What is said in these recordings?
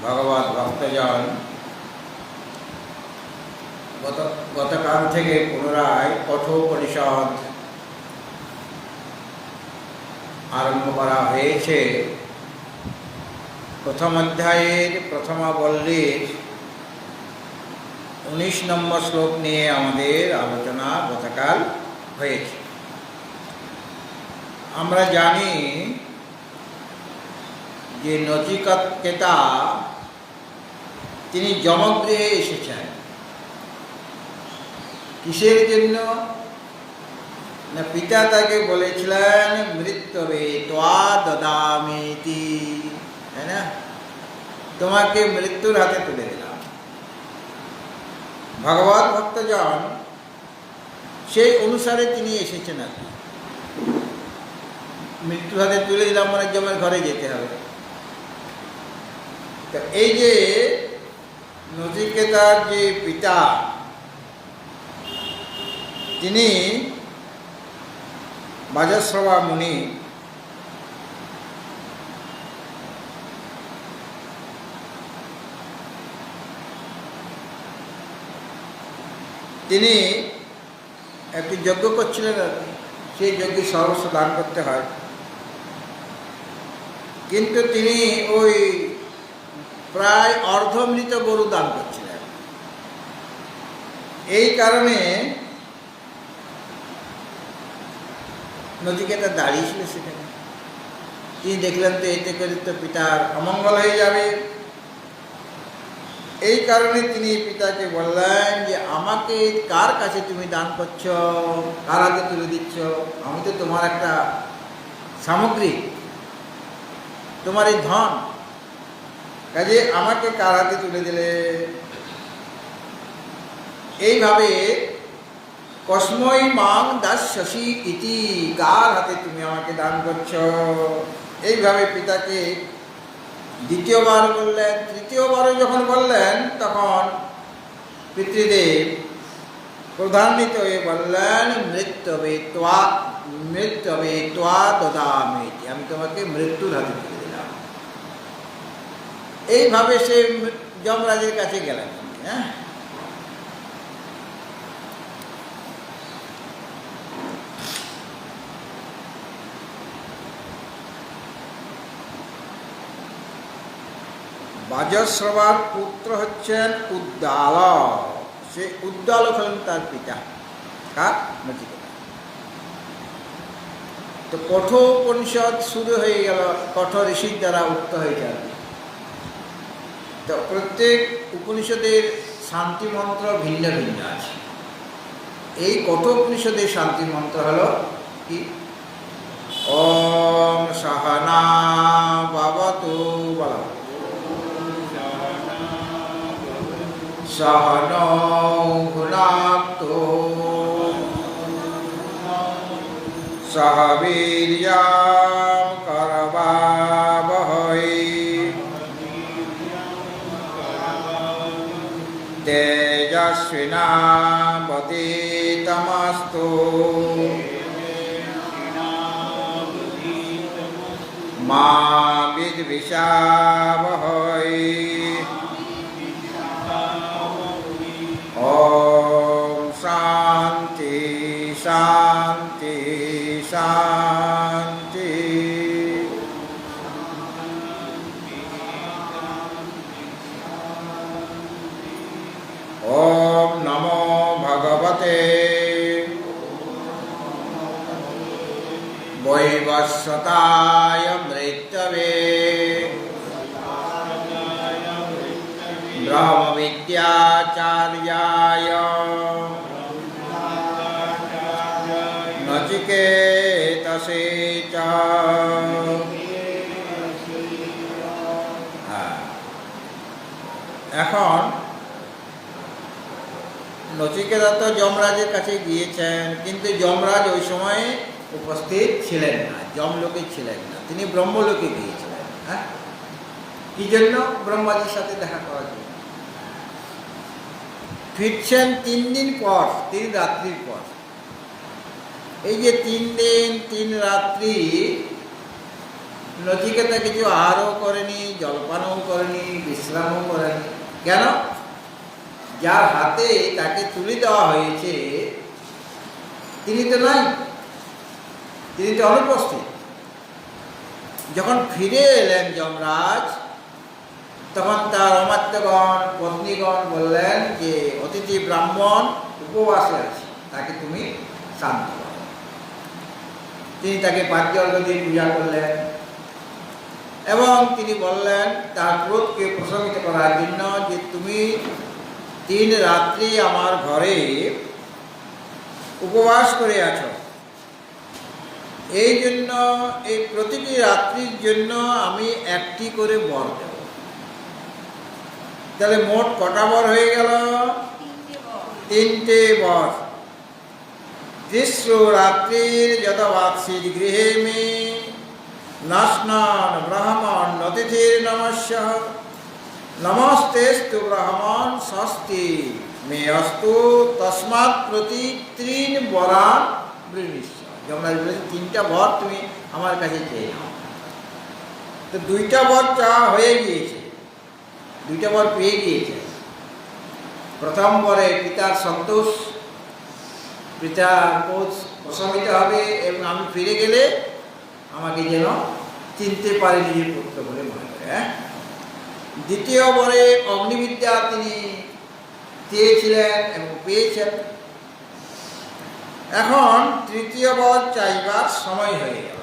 ভগবত ভক্তজন গতকাল থেকে পুনরায় কঠোপনিষদ আরম্ভ করা হয়েছে। প্রথম অধ্যায়ের প্রথমাবল্লীর 19 নম্বর শ্লোক নিয়ে আমাদের আলোচনা গতকাল হয়েছে। আমরা জানি যে নচিকেতা তিনি যমগৃহে এসেছেন। কিসের জন্য? না, পিতা তাকে বলেছিলেন মৃত্যবে ত্বা দদামিতি, তাই না? তোমাকে মৃত্যুর হাতে তুলে দিলাম। ভগবত ভক্তজন সেই অনুসারে তিনি এসেছেন। আর মৃত্যুর হাতে তুলে দিলাম মানে যমের ঘরে যেতে হবে। তো এই যে নচিকেতার যে পিতা, তিনি বাজশ্রবা মুনি। তিনি একটি যজ্ঞ করছিলেন, সেই যজ্ঞে সর্বস্ব দান করতে হয়। কিন্তু তিনি ওই প্রায় অর্ধমৃত গরু দান করছিলেন। এই কারণে নচিকেতা দাঁড়িয়েছিল সেখানে। তিনি দেখলেন তো এতে করে তো পিতার অমঙ্গল হয়ে যাবে। এই কারণে তিনি পিতাকে বললেন যে আমাকে কার কাছে তুমি দান করছো, কার হাতে তুলে দিচ্ছ? আমি তো তোমার একটা সামগ্রী, তোমার এই ধন, কাজে আমাকে কার হাতে তুলে দিলে? এইভাবে কসময় মাং দাস্যসি ইতি, কার হাতে তুমি আমাকে দান করছো? এইভাবে পিতাকে দ্বিতীয়বার বললেন। তৃতীয়বারও যখন বললেন তখন পিতৃদেব ক্রোধান্বিত হয়ে বললেন মৃত্যবে ত্বা দদামিতি, আমি তোমাকে মৃত্যুর হাতে তুলে দিলাম। এইভাবে সে যমরাজের কাছে গেলেন। হ্যাঁ, বাজশ্রবার পুত্র হচ্ছেন উদ্দাল। সে উদ্দাল হলেন তার পিতা। কার? নচিকেতা। তো কঠোপনিষদ শুরু হয়ে গেল, কঠোর ঋষির দ্বারা উক্ত হয়ে গেল। তো প্রত্যেক উপনিষদের শান্তি মন্ত্র ভিন্ন ভিন্ন আছে। এই কঠোপনিষদের শান্তি মন্ত্র হল কি? ওম সহনা ভবতু, বলা সহনৌ ভুনাক্তু সহ বীর্যং করবাবহৈ তেজস্বিনাবতীতমস্তু মা বিদ্বিষাবহৈ। ওম শান্তি শান্তি শান্তি। ওম নমো ভগবতে বৈবস্বতায় মৃত্যবে ব্রহ্মবিদ্যাচার্যায় নচিকেতসে চ। এখন নচিকেতা তো যমরাজের কাছে গিয়েছেন, কিন্তু যমরাজ ওই সময় উপস্থিত ছিলেন না, যমলোকে ছিলেন না, তিনি ব্রহ্মলোকে গিয়েছিলেন। হ্যাঁ, কি জন্য? ব্রহ্মাজির সাথে দেখা করার জন্য। ফিরছেন 3 দিন পর, 3 রাত্রির পর। এই যে 3 দিন 3 রাত্রি নচিকেতা কিছু আহারও করেনি, জলপানও করেনি, বিশ্রামও করেনি। কেন? যার হাতে তাকে তুলে দেওয়া হয়েছে তিনি তো নাই, তিনি তো অনুপস্থিত। যখন ফিরে এলেন যমরাজ, তখন তার অমাত্যগণ পত্নীগণ বললেন যে অতিথি ব্রাহ্মণ উপবাসে আছে, তাকে তুমি শান্ত করো। তিনি তাকে পাঁচজল দিয়ে পূজা করলেন এবং তিনি বললেন তার ক্রোধকে প্রশমিত করার জন্য যে তুমি 3 রাত্রি আমার ঘরে উপবাস করে আছো, এই জন্য এই প্রতিটি রাত্রির জন্য আমি একটি করে বর দেব। তাহলে মোট কটা বর হয়ে গেল? 3টে বর। 3 রাত্রির যতবাৎসিত গৃহে মে নাস্নান ব্রাহ্মণ অতিথির নমস্যঃ নমস্তেস্তু ব্রাহ্মণ স্বস্তি মে অস্তু তস্মাৎ প্রতি 3 বরান বৃণীষ্য। যমরাজ বলেছে 3টা বর তুমি আমার কাছে চেয়ে নাও। তো 2টা বর চাওয়া হয়ে গিয়েছে, 2টা বর পেয়ে গিয়েছে। প্রথম বরে পিতার সন্তোষ, পিতার ক্রোধ প্রশমিত হবে এবং আমি ফিরে গেলে আমাকে যেন চিনতে পারে নিজের পুত্র বলে মনে করে। দ্বিতীয় বরে অগ্নিবিদ্যা তিনি চেয়েছিলেন এবং পেয়েছেন। এখন 3য় বর চাইবার সময় হয়ে গেল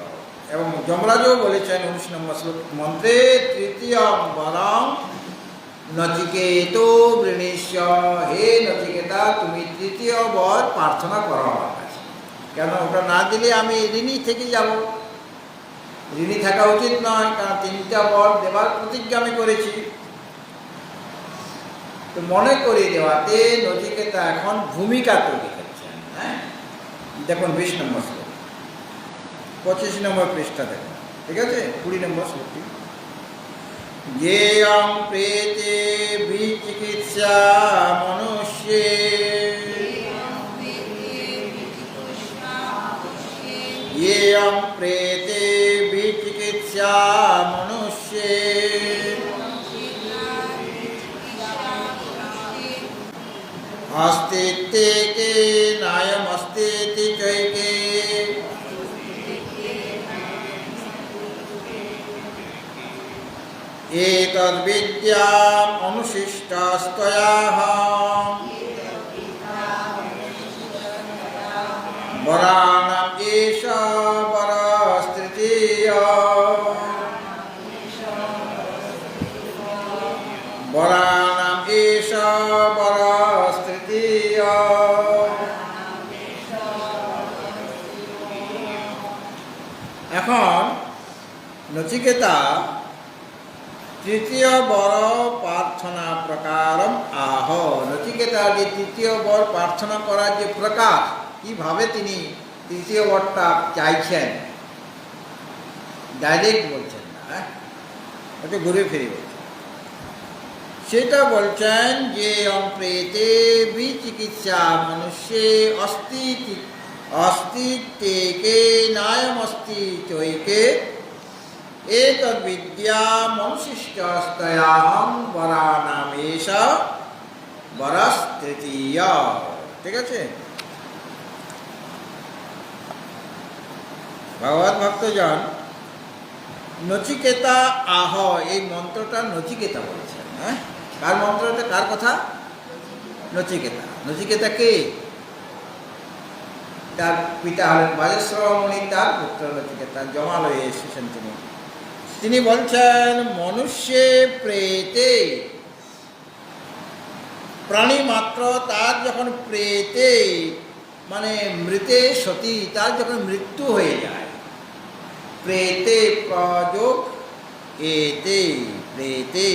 এবং যমরাজও বলেছেন 19 নম্বর মন্ত্রে 3য় বরং নচিকেত বৃণীষ্য। হে নচিকেতা, তুমি 3য় বর প্রার্থনা করো আমার কাছে। কেন? ওটা না দিলে আমি ঋণী থেকে যাব। ঋণী থাকা উচিত নয়, কারণ 3টা বর দেবার প্রতিজ্ঞা আমি করেছি। তো মনে করিয়ে দেওয়াতে নচিকেতা এখন ভূমিকা তৈরি করছেন। হ্যাঁ, দেখুন 20 নম্বর শ্লোক, 25 নম্বর পৃষ্ঠা দেখুন, ঠিক আছে? 20 নম্বর শ্লোকটি। জ্ঞেয়ং প্রেতে বিচিকিৎসা মনুষ্যে জ্ঞেয়ং প্রেতে বিচিকিৎসা মনুষ্যে अस्तित्वे के नायमस्तीति चैके एतद्विद्याम् अनुशिष्टास्त्वयाः वराणाम् एषा वरस्तृतीया वराणाम् एषा वरस्तृतीया। এখন নচিকেতা 3য় বর প্রার্থনা প্রকারম আহ। নচিকেতা যে 3য় বর প্রার্থনা করার যে প্রকার, কিভাবে তিনি 3য় বরটা চাইছেন, ডাইরেক্ট বলছেন না, ওটা ঘুরে ফিরে বলছেন। সেটা বলছেন যে প্রেতে বিচিকিৎসা মনুষ্যে अस्तित्वे नायमस्ति चैके एतद्विद्याम् अनुशिष्टास्त्वयाहं वराणामेषा वरस्तृतीया। ঠিক আছে? ভগবত ভক্তজন, নচিকেতা আহ, এই মন্ত্রটা নচিকেতা বলেছেন। হ্যাঁ, কার মন্ত্রটা? কার কথা? নচিকেতা। নচিকেতা কে? তার পিতা হলেন বাজেশ্বর মুনি, তার পুত্র নচিকেতা জমালয়ে এসেছেন। তিনি বলছেন মনুষ্যে প্রেতে, প্রাণী মাত্র তার যখন প্রেতে মানে মৃতে সতী, তার যখন মৃত্যু হয়ে যায়, প্রেতে প্রযোগ এতে প্রেতে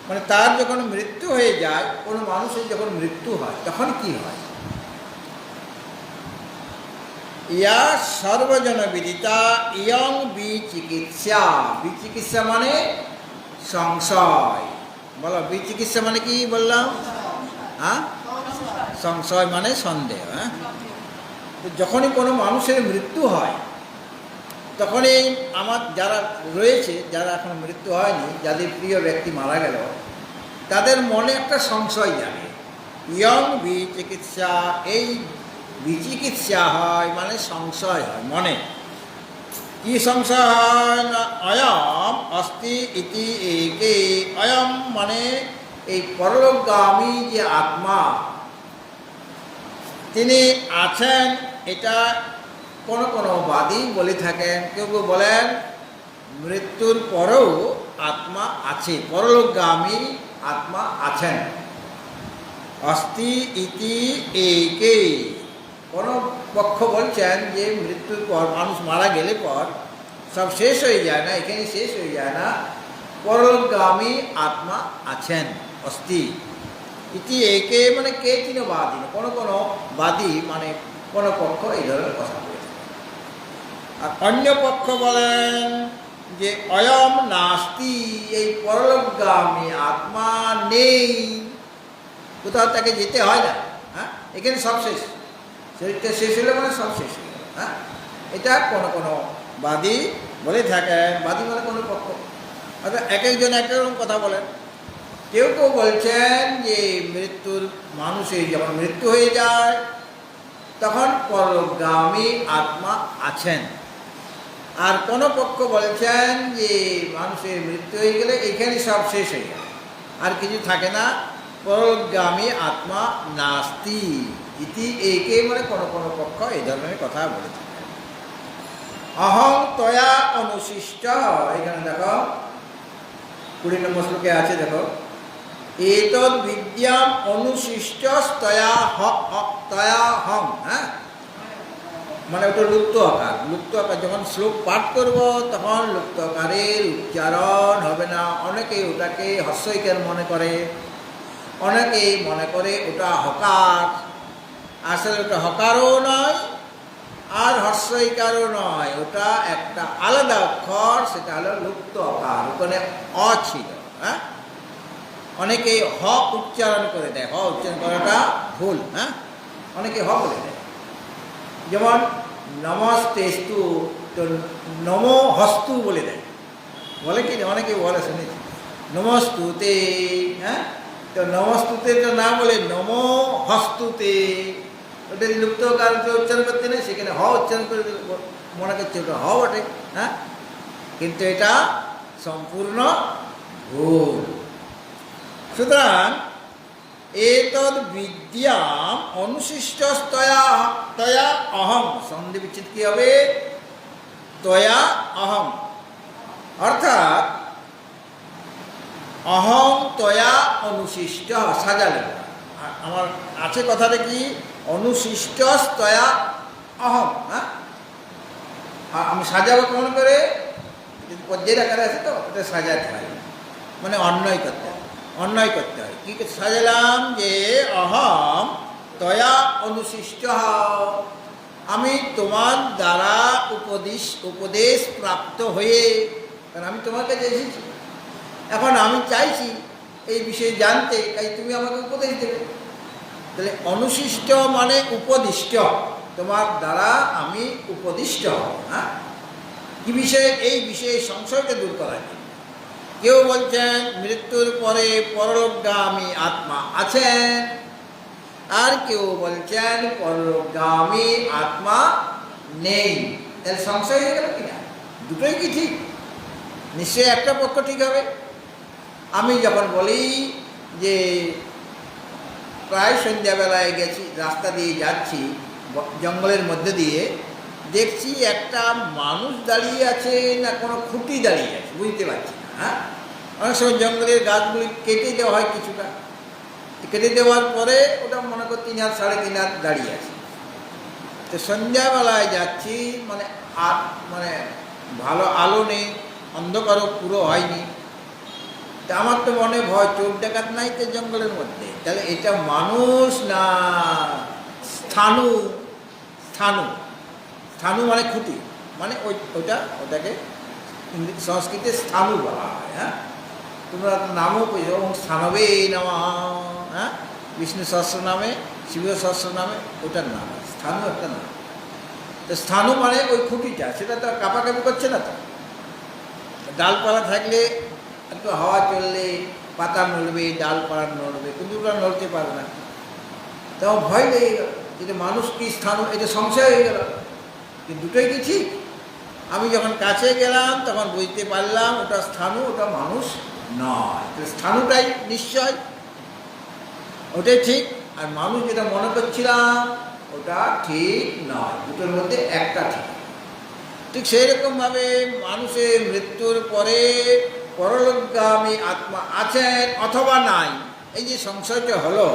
মানে তার যখন মৃত্যু হয়ে যায়, কোনো মানুষের যখন মৃত্যু হয় তখন কি হয়? ইয়া সর্বজন বিদিতা ইয়ং বিচিকিৎসা। বিচিকিৎসা মানে সংশয়। বলো, বিচিকিৎসা মানে কি বললাম? হ্যাঁ, সংশয় মানে সন্দেহ। হ্যাঁ, তো যখনই কোনো মানুষের মৃত্যু হয় তখনই আমার যারা রয়েছে, যারা এখন মৃত্যু হয়নি, যাদের প্রিয় ব্যক্তি মারা গেল, তাদের মনে একটা সংশয় জাগে। ইয়ং বিচিকিৎসা, এই বিচিকিৎসা হয় মানে সংশয় হয় মনে। কি সংশয় হয় না, অয়ম অস্তি ইতি একে। অয়ম মানে এই পরলোকগামী যে আত্মা, তিনি আছেন, এটা কোনো কোনো বাদী বলে থাকেন। কেউ কেউ বলেন মৃত্যুর পরেও আত্মা আছে, পরলোকগামী আত্মা আছেন। অস্তি ইতি একে। কোনো পক্ষ বলছেন যে মৃত্যুর পর, মানুষ মারা গেলে পর সব শেষ হয়ে যায় না, এখানে শেষ হয়ে যায় না, পরলোকগামী আত্মা আছেন। অস্তি ইতি একে মানে কে চিনো বাদী, কোনো কোনো বাদী মানে কোনো পক্ষ এই ধরনের কথা বলেছে। আর অন্য পক্ষ বলেন যে অয়ম নাস্তি, এই পরলোকগামী আত্মা নেই, কোথাও তাকে যেতে হয় না। হ্যাঁ, এখানে সব শেষ, শরীরটা শেষ হলে মানে সব শেষ হয়ে গেল। হ্যাঁ, এটা কোনো কোনো বাদী বলে থাকেন। বাদী মানে কোনো পক্ষ, অর্থাৎ এক একজন এক রকম কথা বলেন। কেউ কেউ বলছেন যে মৃত্যুর, মানুষের যখন মৃত্যু হয়ে যায় তখন পরলোকগামী আত্মা আছেন। আর কোন পক্ষ বলছেন যে মানুষের মৃত্যু হয়ে গেলে এখানে সব শেষ হয়ে যায়, আর কিছু থাকে না, পরলোকগামী আত্মা নাস্তি ইতি একে মানে কোনো কোনো পক্ষ এই ধরনের কথা বলে থাকে। অহং তয়া অনুশিষ্ট, এখানে দেখো 20 নম্বর শ্লোকে আছে, দেখো এতদ বিদ্যাম অনুশিষ্ট তয়া হং। হ্যাঁ, মানে ওটা লুপ্ত আকার। লুপ্ত আকার যখন শ্লোক পাঠ করব তখন লুপ্ত আকারের উচ্চারণ হবে না। অনেকে ওটাকে হস্যইকার মনে করে, অনেকেই মনে করে ওটা হকার। আসলে ওটা হকারও নয় আর হস্যইকারও নয়, ওটা একটা আলাদা অক্ষর, সেটা হলো লুপ্ত আকার, ওখানে অ ছিল। হ্যাঁ, অনেকেই হ উচ্চারণ করে দেয়, হ উচ্চারণ করাটা ভুল। হ্যাঁ, অনেকে হ বলে দেয়, যেমন নমস্তেস্তু, তো নমো হস্তু বলে দেয়, বলে কি অনেকে বলে, শুনেছি নমস্তুতে। হ্যাঁ, তো নমস্তুতে তো না বলে নমো হস্তুতে, ওটা লুপ্ত কারণে উচ্চারণ করতে নেই, সেখানে হ উচ্চারণ করে মনে করছে ওটা হ বটে। হ্যাঁ, কিন্তু এটা সম্পূর্ণ ভুল। সুতরাং এতদ বিদ্যাম অনুশিষ্ট তয়া অহম, সন্ধি বিচ্ছেদ কি হবে, তয়া অহম, অর্থাৎ অহং তয়া অনুশিষ্ট সাজালে। আমার আছে কথাটা কি, অনুশিষ্ট তয়া অহম। হ্যাঁ, আমি সাজাবো কেমন করে, পদ্যের আকারে আছে তো, ওটা সাজাতে হয়, মানে অন্যায় করতে হয়, অন্যায় করতে হয়। কি সাজালাম, যে অহম তয়া অনুশিষ্ট, আমি তোমার দ্বারা উপদেশ প্রাপ্ত হয়ে, কারণ আমি তোমার কাছে এসেছি, এখন আমি চাইছি এই বিষয়ে জানতে, তাই তুমি আমাকে উপদেশ দেবে। তাহলে অনুশিষ্ট মানে উপদিষ্ট, তোমার দ্বারা আমি উপদিষ্ট। হ্যাঁ, কি বিষয়ে, এই বিষয়ে সংশয়কে দূর করা যায়। কেউ বলছেন মৃত্যুর পরে পরলোকগামী আত্মা আছেন, আর কেউ বলছেন পরলোকগামী আত্মা নেই। তাহলে সংশয় হয়ে গেল কিনা, দুটোই কি ঠিক? নিশ্চয়ই একটা পক্ষ ঠিক হবে। আমি যখন বলি যে প্রায় সন্ধ্যাবেলায় গেছি, রাস্তা দিয়ে যাচ্ছি জঙ্গলের মধ্যে দিয়ে, দেখছি একটা মানুষ দাঁড়িয়ে আছে না কোনো খুঁটি দাঁড়িয়ে আছে, বুঝতে পারছি না। হ্যাঁ, অনেক সময় জঙ্গলের গাছগুলি কেটে দেওয়া হয়, কিছুটা কেটে দেওয়ার পরে ওটা মনে করি 3 হাত 3.5 হাত দাঁড়িয়ে আছে। তো সন্ধ্যাবেলায় যাচ্ছি, মানে মানে ভালো আলো নেই, অন্ধকারও পুরো হয়নি। তা আমার তো মনে ভয়, চোর ডাকাত নাই তো জঙ্গলের মধ্যে, তাহলে এটা মানুষ না স্থাণু। স্থাণু, স্থাণু মানে খুঁটি, মানে ওটাকে সংস্কৃতে স্থাণু বলা হয়। হ্যাঁ, তোমরা নামও পেয়েছো, স্থানবে নামা। হ্যাঁ, বিষ্ণু সহস্র নামে, শিব সহস্র নামে ওটার নাম, স্থাণু একটা নাম। তো স্থাণু মানে ওই খুঁটিটা, সেটা তো কাঁপাকাঁপি করছে না তো। ডালপালা থাকলে একটু হাওয়া চললে পাতা নড়বে, ডালপালা নড়বে, কিন্তু ওটা নড়তে পারে না। তাও ভয় লেগে গেল, এটা মানুষ কি স্থাণু, এটা সংশয় হয়ে গেল। কিন্তু দুটোই কি ঠিক? আমি যখন কাছে গেলাম তখন বুঝতে পারলাম ওটা স্থাণু, ওটা মানুষ নয়। স্থাণুটাই নিশ্চয়, ওটাই ঠিক। আর মানুষ যেটা মনে করছিলাম ওটা ঠিক নয়, দুটোর মধ্যে একটা ঠিক। ঠিক সেই রকমভাবে মানুষের মৃত্যুর পরে পরলোকগামী আত্মা আছেন অথবা নাই, এই যে সংশয়টা হলো,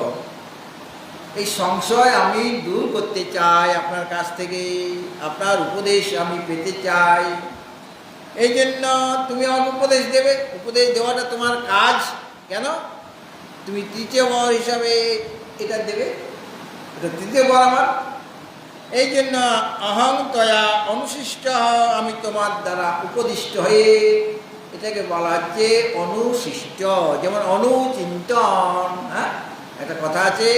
এই সংশয় আমি দূর করতে চাই আপনার কাছ থেকে, আপনার উপদেশ আমি পেতে চাই। এই জন্য তুমি আমাকে উপদেশ দেবে, উপদেশ দেওয়াটা তোমার কাজ। কেন? তুমি তৃতীয় বর হিসাবে এটা দেবে, এটা তৃতীয় বর আমার। এই জন্য অহং তয়া অনুশিষ্ট, আমি তোমার দ্বারা উপদিষ্ট হয়ে, এটাকে বলা হচ্ছে অনুশিষ্ট। যেমন অনুচিন্তন, হ্যাঁ একটা কথা আছে,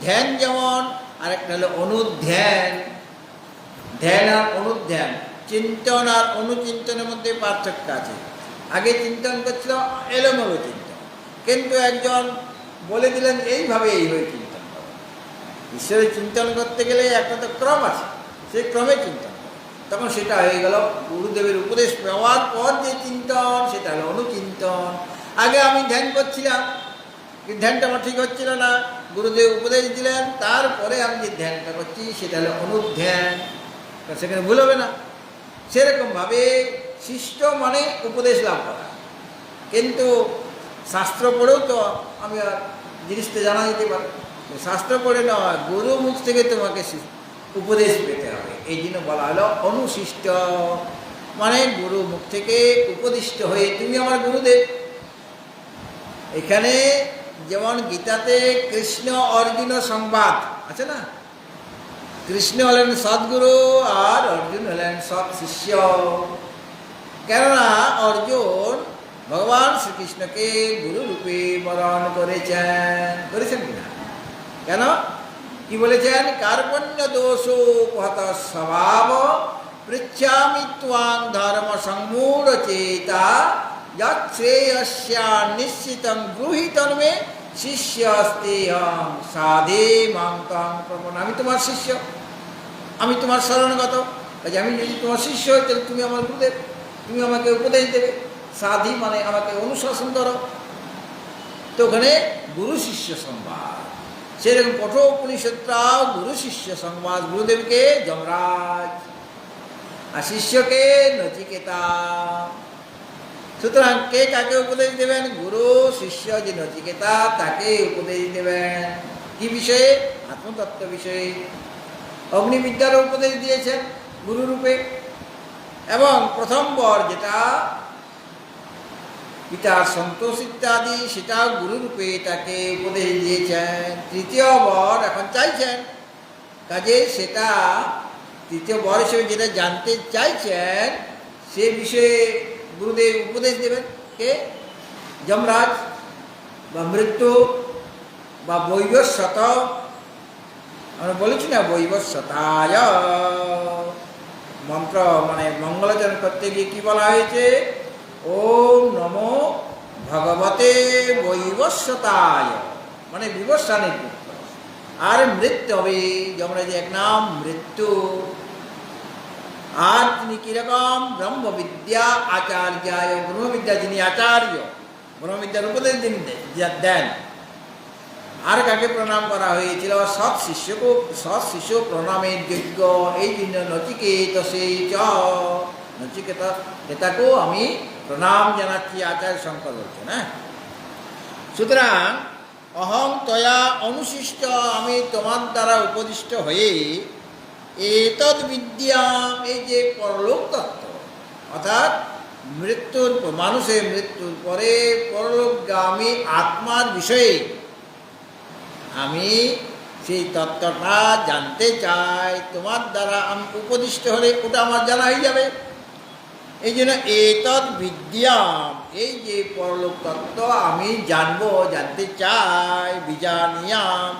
ধ্যান যেমন, আরেকটা হলো অনুধ্যান। ধ্যান আর অনুধ্যান, চিন্তন আর অনুচিন্তনের মধ্যে পার্থক্য আছে। আগে চিন্তন করছিল এলোমেলো চিন্তন, কিন্তু একজন বলে দিলেন এইভাবে এইভাবে চিন্তন করো। ঈশ্বরের চিন্তন করতে গেলে একটা তো ক্রম আছে, সেই ক্রমে চিন্তন করো। তখন সেটা হয়ে গেল গুরুদেবের উপদেশ পাওয়ার পর যে চিন্তন, সেটা হলো অনুচিন্তন। আগে আমি ধ্যান করছিলাম, কিন্তু ধ্যানটা আমার ঠিক হচ্ছিল না, গুরুদেব উপদেশ দিলেন, তারপরে আমি যে ধ্যানটা করছি সেটা হলো অনুধ্যান, সেখানে ভুল হবে না। সেরকমভাবে শিষ্ট মানে উপদেশ লাভ করা, কিন্তু শাস্ত্র পড়েও তো আমি আর জিনিসটা জানা যেতে পারি। শাস্ত্র পড়ে নয়, গুরু মুখ থেকে তোমাকে উপদেশ পেতে হবে। এই জন্য বলা হলো অনুশিষ্ট, মানে গুরু মুখ থেকে উপদিষ্ট হয়ে তুমি আমার গুরুদেব। এখানে যেমন গীতাতে কৃষ্ণ অর্জুন সংবাদ আছে না, কৃষ্ণ হলেন সদ্গুরু আর অর্জুন হলেন সৎ শিষ্য। কেননা অর্জুন ভগবান শ্রীকৃষ্ণকে গুরু রূপে বরণ করেছেন কিনা? কেন কি বলেছেন? কার্পণ্য দোষোপহত স্বভাব পৃচ্ছামি ত্বাং ধর্ম সংমূঢ় চেতা যশ্রেয়স্যা নিশ্চিতং ব্রূহিতং মে শিষ্যস্তেহং সাধে মাং ত্বং প্রপন্নঃ। আমি তোমার শিষ্য, আমি তোমার শরণগত। কাজে আমি যদি তোমার শিষ্য হই, তাহলে তুমি আমার গুরুদেব, তুমি আমাকে উপদেশ দেবে। সাধি মানে আমাকে অনুশাসন করো। তো ওখানে গুরু শিষ্য সংবাদ, সেরকম কঠোপনিষদটাও গুরু শিষ্য সংবাদ। গুরুদেবকে যমরাজ আর শিষ্যকে নচিকেতা। সুতরাং কে কাকে উপদেশ দেবেন? গুরু শিষ্য যে নচিকেতা, তাকে উপদেশ দেবেন। কি বিষয়ে? আত্মতত্ত্ব বিষয়ে। অগ্নিবিদ্যারও উপদেশ দিয়েছেন গুরুরূপে। এবং প্রথম বর যেটা পিতার সন্তোষ ইত্যাদি, সেটাও গুরুরূপে তাকে উপদেশ দিয়েছেন। তৃতীয় বর এখন চাইছেন, কাজে সেটা তৃতীয় বর হিসেবে যেটা জানতে চাইছেন সে বিষয়ে গুরুদেব উপদেশ দেবেন। কে? যমরাজ বা মৃত্যু বা বৈবস্বত। আমরা বলেছি না বৈবস্বতায় মন্ত্র, মানে মঙ্গলাচরণ করতে গিয়ে কি বলা হয়েছে? ওম নমো ভগবতে বৈবস্বতায়, মানে বিবস্বানের পুত্র। আর মৃত্যু হবে যমরাজ এক নাম মৃত্যু। আর তিনি কিরকম? ব্রহ্মবিদ্যা আচার্যায়, ব্রহ্মবিদ্যা যিনি আচার্য, ব্রহ্মবিদ্যার উপদেশ যিনি দেন। আর কাকে প্রণাম করা হয়েছিল? সৎ শিষ্যকে। সৎ শিষ্য প্রণামের যোগ্য। এই জন্য নচিকেত সেই নচিকেতাকেও আমি প্রণাম জানাচ্ছি, আচার্য শঙ্কর বলছেন। হ্যাঁ, সুতরাং অহং তয়া অনুশিষ্ট, আমি তোমার দ্বারা উপদিষ্ট হয়ে এতদ বিদ্যা, এই যে পরলোক তত্ত্ব, অর্থাৎ মৃত্যুর, মানুষের মৃত্যুর পরে পরলোকগামী আত্মার বিষয়ে আমি সেই তত্ত্বটা জানতে চাই। তোমার দ্বারা আমি উপদিষ্ট হলে ওটা আমার জানা হয়ে যাবে। এই জন্য এতদ বিদ্যা, এই যে পরলোক তত্ত্ব আমি জানবো, জানতে চাই, বিজানিয়াম।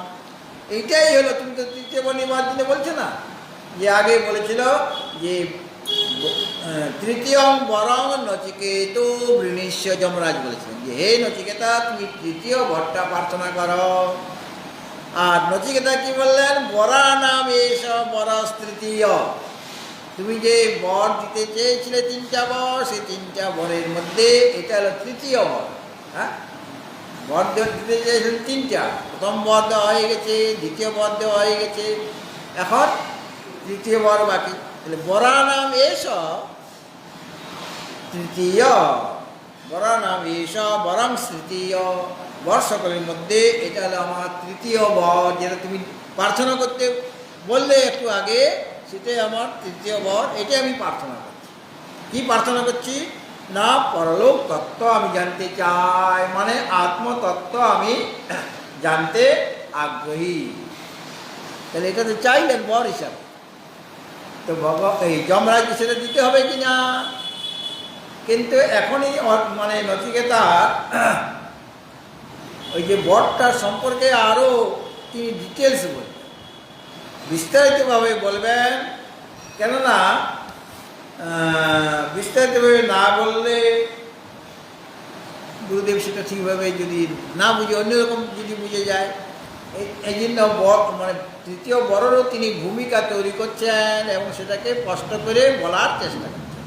এইটাই হলো, তুমি তো তৃতীয় নির্বাচনে বলছো না, যে আগে বলেছিল যে তৃতীয়ং বরং নচিকেত বৃণীষ্য, যমরাজ বলেছিলেন যে হে নচিকেতা তুমি তৃতীয় বরটা প্রার্থনা করো। আর নচিকেতা কি বললেন, বরা নাম এস বরস তৃতীয়, তুমি যে বর দিতে চেয়েছিলে তিনটা বর, সেই তিনটা বরের মধ্যে এটা হলো তৃতীয় বর। হ্যাঁ, বর দিতে চেয়েছিলেন তিনটা, প্রথম বর দেওয়া হয়ে গেছে, দ্বিতীয় বর দেওয়া হয়ে গেছে, এখন তৃতীয় বর বাকি। তাহলে বরা নাম এস তৃতীয়, বরা নাম এস বরং তৃতীয়, বর সকলের মধ্যে এটা হলো আমার তৃতীয় বর, যেটা তুমি প্রার্থনা করতে বললে একটু আগে, সেটাই আমার তৃতীয় বর, এটাই আমি প্রার্থনা করছি। কি প্রার্থনা করছি না, পরলোক তত্ত্ব আমি জানতে চাই, মানে আত্মতত্ত্ব আমি জানতে আগ্রহী। তাহলে এটা তো চাইলেন বর হিসাবে, তো এই যমরাজ সেটা দিতে হবে কি না। কিন্তু এখনই মানে নচিকেতা ওই যে বরটার সম্পর্কে আরও তিনি ডিটেলস বলবেন, বিস্তারিতভাবে বলবেন। কেননা বিস্তারিতভাবে না বললে গুরুদেব সেটা ঠিকভাবে যদি না বুঝে, অন্যরকম যদি বুঝে যায়, এই জন্য মানে তৃতীয় বড়রও তিনি ভূমিকা তৈরি করছেন এবং সেটাকে স্পষ্ট করে বলার চেষ্টা করছেন।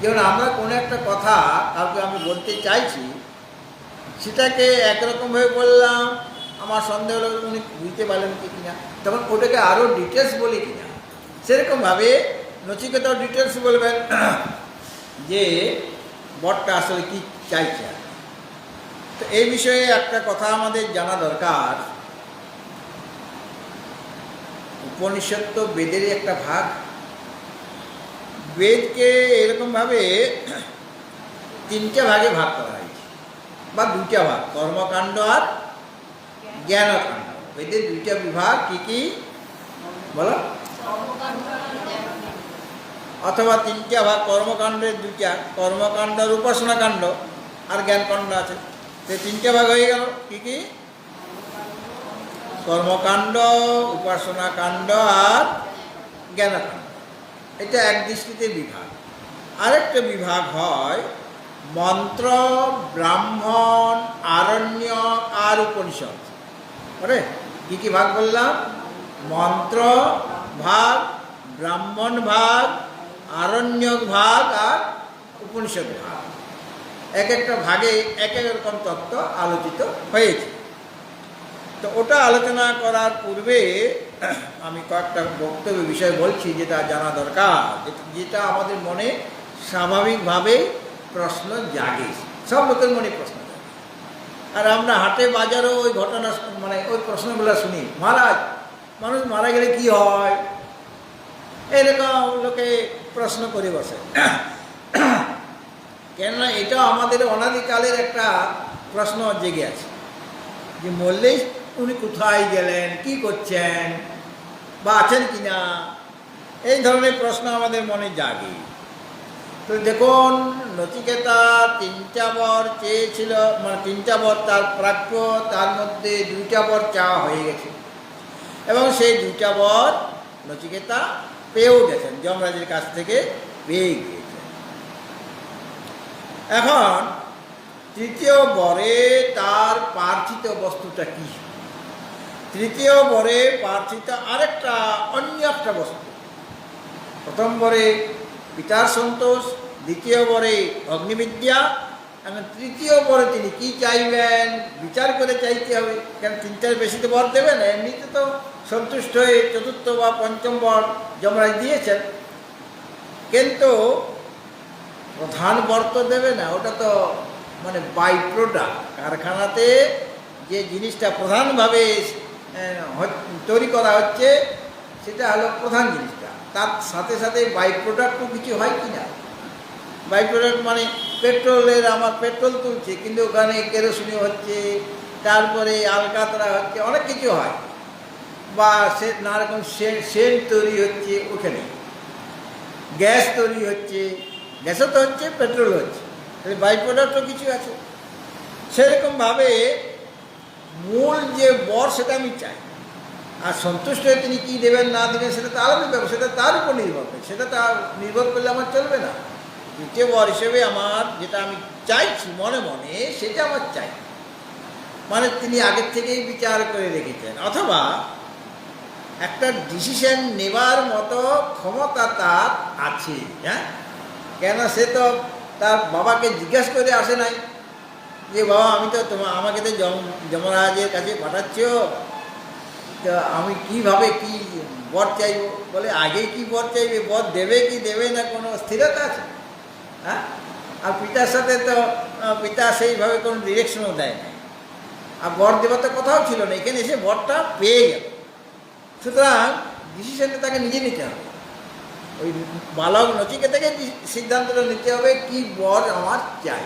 যেমন আমরা কোনো একটা কথা কাউকে আমি বলতে চাইছি, সেটাকে একরকমভাবে বললাম, আমার সন্দেহ হলো উনি বুঝতে পারলেন কি কিনা, তখন ওটাকে আরও ডিটেলস বলি কিনা, সেরকমভাবে নচিকেতাও ডিটেলস বলবেন যে বরটা আসলে কি চাইছে। তো এই বিষয়ে একটা কথা আমাদের জানা দরকার, উপনিষদ তো বেদেরই একটা ভাগ। বেদকে এরকমভাবে তিনটে ভাগে ভাগ করা হয়েছে, বা দুইটা ভাগ, কর্মকাণ্ড আর জ্ঞানকাণ্ড। বেদের দুইটা বিভাগ কি কি বলো, অথবা তিনটা ভাগ, কর্মকাণ্ডের দুইটা, কর্মকাণ্ড আর উপাসনা কাণ্ড, আর জ্ঞানকাণ্ড আছে। তো তিনটা ভাগ হয়ে গেল কি কি, কর্মকাণ্ড, উপাসনা কাণ্ড আর জ্ঞানকাণ্ড। এটা এক দৃষ্টিতে বিভাগ। আরেকটা বিভাগ হয় মন্ত্র, ব্রাহ্মণ, আরণ্যক আর উপনিষদ। আরে কী কী ভাগ বললাম, মন্ত্র ভাগ, ব্রাহ্মণ ভাগ, আরণ্যক ভাগ আর উপনিষদ ভাগ। এক একটা ভাগে এক এক রকম তত্ত্ব আলোচিত হয়েছে। তো ওটা আলোচনা করার পূর্বে আমি কয়েকটা বক্তব্য বিষয় বলছি যেটা জানা দরকার, যেটা আমাদের মনে স্বাভাবিকভাবে প্রশ্ন জাগে, সব লোকের মনে প্রশ্ন জাগে। আর আমরা হাটে বাজারেও ওই ঘটনা মানে ওই প্রশ্নগুলো শুনি, মহারাজ মানুষ মারা গেলে কি হয়, এরকম লোকে প্রশ্ন করে বসে। কেননা এটা আমাদের অনাদিকালের একটা প্রশ্ন জেগে আছে যে মরলেই উনি কোথায় গেলেন, কি করছেন, বা আছেন কিনা, এই ধরনের প্রশ্ন আমাদের মনে জাগে। তো দেখুন, নচিকেতা তিনটা বর চেয়েছিল, মানে তিনটা বর তার প্রাপ্য, তার মধ্যে দুইটা বর চাওয়া হয়ে গেছে এবং সেই দুইটা বর নচিকেতা পেয়েও গেছেন, যমরাজের কাছ থেকে পেয়ে গিয়েছেন। এখন তৃতীয় বরে তার প্রার্থিত বস্তুটা কি, তৃতীয় বরে প্রার্থিত আরেকটা অন্য একটা বস্তু। প্রথম বরে পিতার সন্তোষ, দ্বিতীয় বরে অগ্নিবিদ্যা, এখন তৃতীয় বরে তিনি কি চাইবেন বিচার করে চাইতে হবে, কেন তিনটার বেশি তো বর দেবে না, এমনিতে তো সন্তুষ্ট হয়ে চতুর্থ বা পঞ্চম বর যমরাজ দিয়েছেন, কিন্তু প্রধান বর তো দেবে না, ওটা তো মানে বাই প্রোডাক্ট। কারখানাতে যে জিনিসটা প্রধানভাবে তৈরি করা হচ্ছে সেটা হলো প্রধান জিনিসটা, তার সাথে সাথে বাই প্রোডাক্টও কিছু হয় কি না। বাই প্রোডাক্ট মানে পেট্রোলের, আমার পেট্রোল তুলছে কিন্তু ওখানে কেরোসিনি হচ্ছে, তারপরে আলকাতরা হচ্ছে, অনেক কিছু হয়, বা সে নানা রকম সেন্ট তৈরি হচ্ছে, ওখানে গ্যাস তৈরি হচ্ছে, গ্যাসও তো হচ্ছে, পেট্রোল হচ্ছে, তাহলে বাই প্রোডাক্টও কিছু আছে। সেরকমভাবে মূল যে বর সেটা আমি চাই, আর সন্তুষ্ট হয়ে তিনি কী দেবেন না দেবেন সেটা তার ব্যাপার, সেটা তার উপর নির্ভর করে, সেটা তার নির্ভর করলে আমার চলবে না। তৃতীয় বর হিসেবে আমার যেটা আমি চাইছি মনে মনে, সেটা আমার চাই, মানে তিনি আগের থেকেই বিচার করে রেখেছেন, অথবা একটা ডিসিশন নেবার মতো ক্ষমতা তার আছে। হ্যাঁ, কেন সে তো তার বাবাকে জিজ্ঞাসা করে আসে নাই যে বাবা আমি তো আমাকে তো যমরাজের কাছে পাঠাচ্ছ, তো আমি কিভাবে কি বর চাইব? বলে আগে কি বর চাইবে, বর দেবে কি দেবে না কোনো স্থিরতা আছে? হ্যাঁ, আর পিতার সাথে তো পিতা সেইভাবে কোনো ডিরেকশনও দেয় না, আর বর দেবার তো কথাও ছিল না, এখানে এসে বরটা পেয়ে গেল। সুতরাং ডিসিশনটা তাকে নিজে নিতে হবে, ওই বালক নচিকেতাকে সিদ্ধান্তটা নিতে হবে কি বর আমার চাই।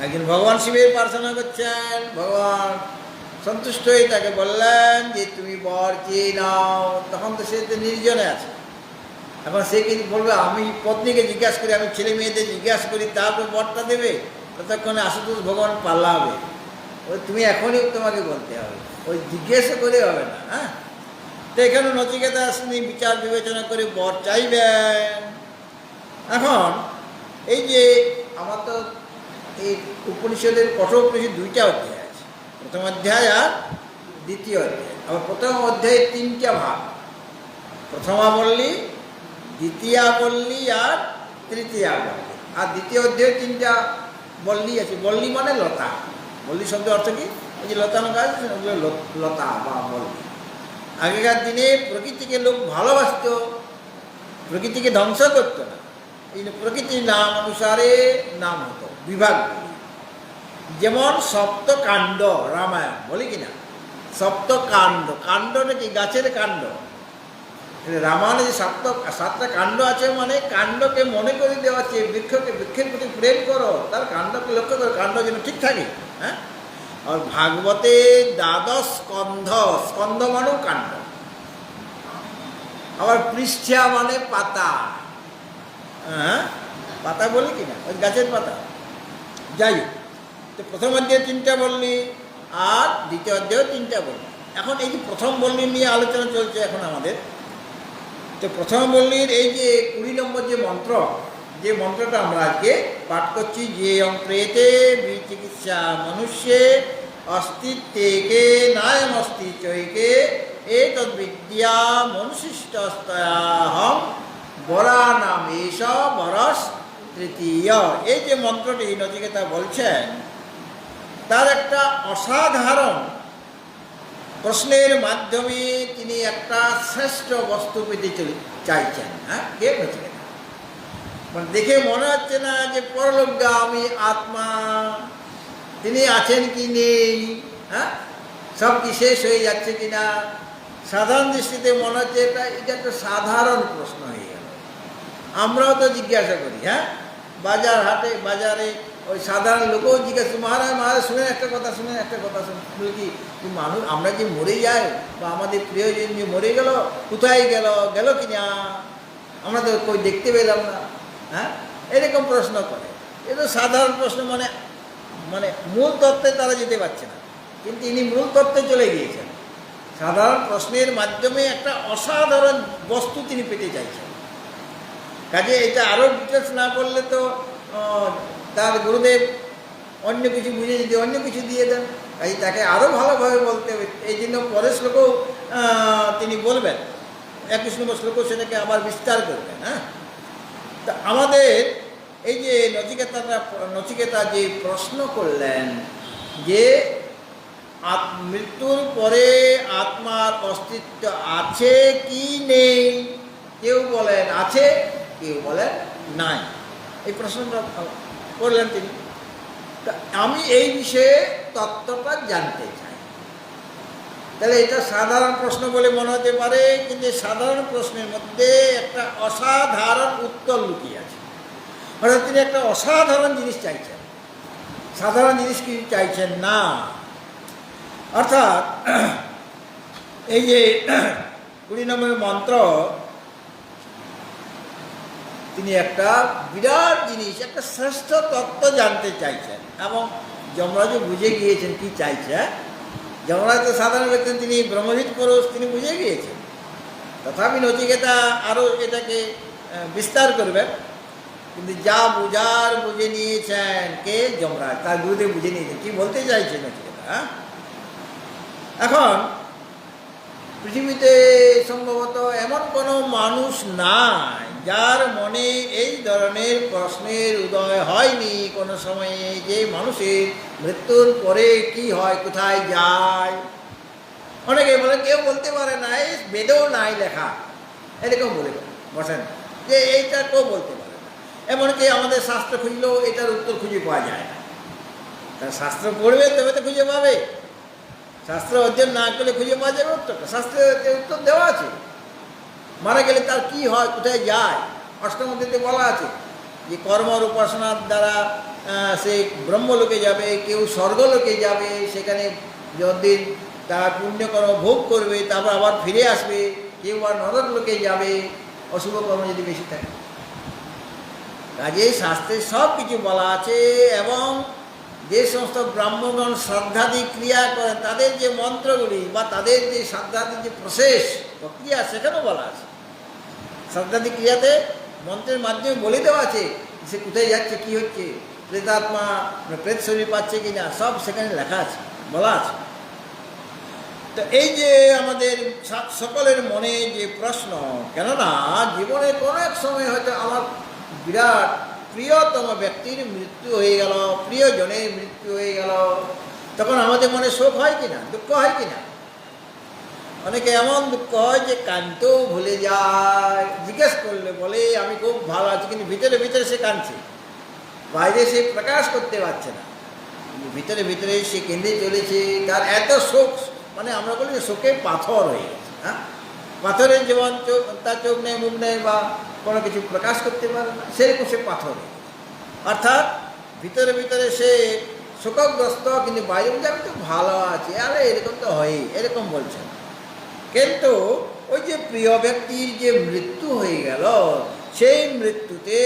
একদিন ভগবান শিবের প্রার্থনা করছেন, ভগবান সন্তুষ্ট হয়ে তাকে বললেন যে তুমি বর চেয়ে নাও। তখন তো সে তো নির্জনে আছে, এখন সে কি বলবে আমি পত্নীকে জিজ্ঞাসা করি, আমি ছেলে মেয়েদের জিজ্ঞাসা করি তারপর বরটা দেবে? ততক্ষণে আশুতোষ ভগবান পাল্লাবে, ওই তুমি এখনই তোমাকে বলতে হবে, ওই জিজ্ঞাসা করে হবে না। হ্যাঁ, তো এখানে নচিকেতা তিনি বিচার বিবেচনা করে বর চাইবেন। এখন এই যে আমার তো এই উপনিষদের কঠোর উপনিষদ দুইটা অধ্যায় আছে, প্রথম অধ্যায় আর দ্বিতীয় অধ্যায়। আবার প্রথম অধ্যায়ে তিনটা ভাগ, প্রথমা বললি, দ্বিতীয়া বললি আর তৃতীয়া বললি। আর দ্বিতীয় অধ্যায়ে তিনটা বললি আছে। বললি মানে লতা, বললি শব্দের অর্থ কি? এই যে লতানো গাছ, ওগুলো লতা বা বললি। আগেকার দিনে প্রকৃতিকে লোক ভালোবাসত, প্রকৃতিকে ধ্বংস করতো না। এই প্রকৃতির নাম অনুসারে নাম হতো বিভাগ। যেমন সপ্তকাণ্ড রামায়ণ বলি কিনা, সপ্তকাণ্ড, কাণ্ড নাকি গাছের কাণ্ড। রামায়ণে যে সাতটা কাণ্ড আছে, মানে কাণ্ডকে মনে করে দেওয়া হচ্ছে, বৃক্ষের প্রতি প্রেম করো, তার কাণ্ডকে লক্ষ্য করো, কাণ্ড যেন ঠিক থাকে। হ্যাঁ, আর ভাগবতে দ্বাদশ স্কন্ধ, স্কন্ধ মানেও কাণ্ড, আবার পৃষ্ঠা মানে পাতা। হ্যাঁ, পাতা বলি কিনা, ওই গাছের পাতা। যাই হোক, তো প্রথম অধ্যায়ে তিনটা বললি আর দ্বিতীয় অধ্যায়েও তিনটা বললি। এখন এই যে প্রথম বললি নিয়ে আলোচনা চলছে এখন আমাদের। তো প্রথম বললির এই যে 20 নম্বর যে মন্ত্র, যে মন্ত্রটা আমরা আজকে পাঠ করছি, যে প্রেতে বিচিকিৎসা মনুষ্যে অস্তিত্বে নায়মস্তি চৈকে এতদ্বিদ্যা মনুষ্যস্তয়াহম বরা নাম এস বরস তৃতীয়। এই যে মন্ত্রটি নচিকেতা বলছেন, তার একটা অসাধারণ প্রশ্নের মাধ্যমে তিনি একটা শ্রেষ্ঠ বস্তু পেতে চাইছেন। হ্যাঁ, কে নচিকেতা? মানে দেখে মনে হচ্ছে না যে পরলোকগামী আত্মা তিনি আছেন কি নেই, হ্যাঁ, সব কি শেষ হয়ে যাচ্ছে কিনা। সাধারণ দৃষ্টিতে মনে হচ্ছে এটা একটা সাধারণ প্রশ্ন হয়ে গেল। আমরাও তো জিজ্ঞাসা করি, হ্যাঁ, বাজারে ওই সাধারণ লোকও জিজ্ঞাসা, মহারাজ শুনেন একটা কথা, শুনেন একটা কথা, শুনে কি মানুষ আমরা যে মরে যাই, বা আমাদের প্রিয়জন যে মরে গেল, কোথায় গেল কিনা, আমরা তো কই দেখতে পেলাম না। হ্যাঁ, এরকম প্রশ্ন করে। এ তো সাধারণ প্রশ্ন, মানে মূল তত্ত্বে তারা যেতে পারছে না, কিন্তু ইনি মূল তত্ত্বে চলে গিয়েছেন। সাধারণ প্রশ্নের মাধ্যমে একটা অসাধারণ বস্তু তিনি পেতে চাইছেন। কাজে এটা আরও ডিটেলস না করলে তো তার গুরুদেব অন্য কিছু বুঝে যদি অন্য কিছু দিয়ে দেন, কাজে তাকে আরও ভালোভাবে বলতে হবে। এই জন্য পরের শ্লোকেও তিনি বলবেন, 21 নম্বর শ্লোকেও সেটাকে আবার বিস্তার করবেন। হ্যাঁ, তা আমাদের এই যে নচিকেতা যে প্রশ্ন করলেন যে মৃত্যুর পরে আত্মার অস্তিত্ব আছে কি নেই, কেউ বলেন আছে, কেউ বলেন নাই, এই প্রশ্নটা করলেন তিনি। তা আমি এই বিষয়ে তত্ত্বটা জানতে চাই। তাহলে এটা সাধারণ প্রশ্ন বলে মনে হতে পারে, কিন্তু সাধারণ প্রশ্নের মধ্যে একটা অসাধারণ উত্তর লুকিয়ে আছে। অর্থাৎ তিনি একটা অসাধারণ জিনিস চাইছেন, সাধারণ জিনিস কি চাইছেন না। অর্থাৎ এই যে 20 নম্বর মন্ত্র, তিনি একটা বিরাট জিনিস, একটা শ্রেষ্ঠ তত্ত্ব জানতে চাইছেন, এবং যমরাজও বুঝে গিয়েছেন কি চাইছে। যমরাজ তো সাধারণ ব্যক্তি, তিনি ব্রহ্মবিদ পুরুষ, তিনি বুঝে গিয়েছেন। তথাপি নচিকেতা আরও এটাকে বিস্তার করবেন, কিন্তু যা বুঝার বুঝে নিয়েছেন কে? যমরাজ, তার গুরুদেব বুঝে নিয়েছেন কি বলতে চাইছে নচিকেতা। এখন পৃথিবীতে সম্ভবত এমন কোনো মানুষ নাই যার মনে এই ধরনের প্রশ্নের উদয় হয়নি কোনো সময়ে, যে মানুষের মৃত্যুর পরে কি হয়, কোথায় যায়। অনেকে বলে, কেউ বলতে পারে না, এই বেদেও নাই লেখা, এরকম বলে বসেন যে এইটা কেউ বলতে পারে না। এমনকি আমাদের শাস্ত্র খুঁজলেও এটার উত্তর খুঁজে পাওয়া যায় না। তার শাস্ত্র পড়বে তবে তো খুঁজে পাবে, শাস্ত্র অধ্যয়ন না করলে খুঁজে পাওয়া যাবে উত্তরটা। শাস্ত্রে উত্তর দেওয়া আছে, মারা গেলে তার কি হয়, কোথায় যায়। অষ্টম অধ্যায়ে বলা আছে যে কর্মর উপাসনার দ্বারা সে ব্রহ্মলোকে যাবে, কেউ স্বর্গলোকে যাবে, সেখানে যতদিন তার পুণ্যকর্ম ভোগ করবে, তারপর আবার ফিরে আসবে। কেউ আর নরকলোকে যাবে, অশুভ কর্ম যদি বেশি থাকে। কাজেই শাস্ত্রে সব কিছু বলা আছে, এবং যে সমস্ত ব্রাহ্মণগণ শ্রদ্ধাদি ক্রিয়া করেন, তাদের যে মন্ত্রগুলি বা তাদের যে শ্রদ্ধাদি যে প্রসেস প্রক্রিয়া, সেখানেও বলা আছে। শ্রদ্ধাদি ক্রিয়াতে মন্ত্রের মাধ্যমে বলে দেওয়া আছে সে কোথায় যাচ্ছে, কি হচ্ছে, প্রেতাত্মা প্রেত শরীর পাচ্ছে কি না, সব সেখানে লেখা আছে, বলা আছে। তো এই যে আমাদের সকলের মনে যে প্রশ্ন, কেননা জীবনে কোনো এক সময় হয়তো আমার বিরাট প্রিয়তম ব্যক্তির মৃত্যু হয়ে গেল, প্রিয়জনের মৃত্যু হয়ে গেল, তখন আমাদের মনে শোক হয় কিনা, দুঃখ হয় কিনা। অনেকে এমন দুঃখ হয় যে কাঁদতেও ভুলে যায়। জিজ্ঞেস করলে বলে আমি খুব ভালো আছি, কিন্তু ভিতরে ভিতরে সে কাঁদছে, বাইরে সে প্রকাশ করতে পারছে না, কিন্তু ভিতরে ভিতরে সে কেঁদে চলেছে। তার এত শোক, মানে আমরা বলি শোকে পাথর হয়ে গেছে। হ্যাঁ, পাথরের যেমন চোখ, তার চোখ নেই, মুখ নেই, বা কোনো কিছু প্রকাশ করতে পারে না, সেরকম সে পাথর। অর্থাৎ ভিতরে ভিতরে সে শোকগ্রস্ত, কিন্তু বাইরে বলছে আমি তো ভালো আছি, আরে এরকম তো হয়ই, এরকম বলছে। কিন্তু ওই যে প্রিয় ব্যক্তির যে মৃত্যু হয়ে গেল, সেই মৃত্যুতে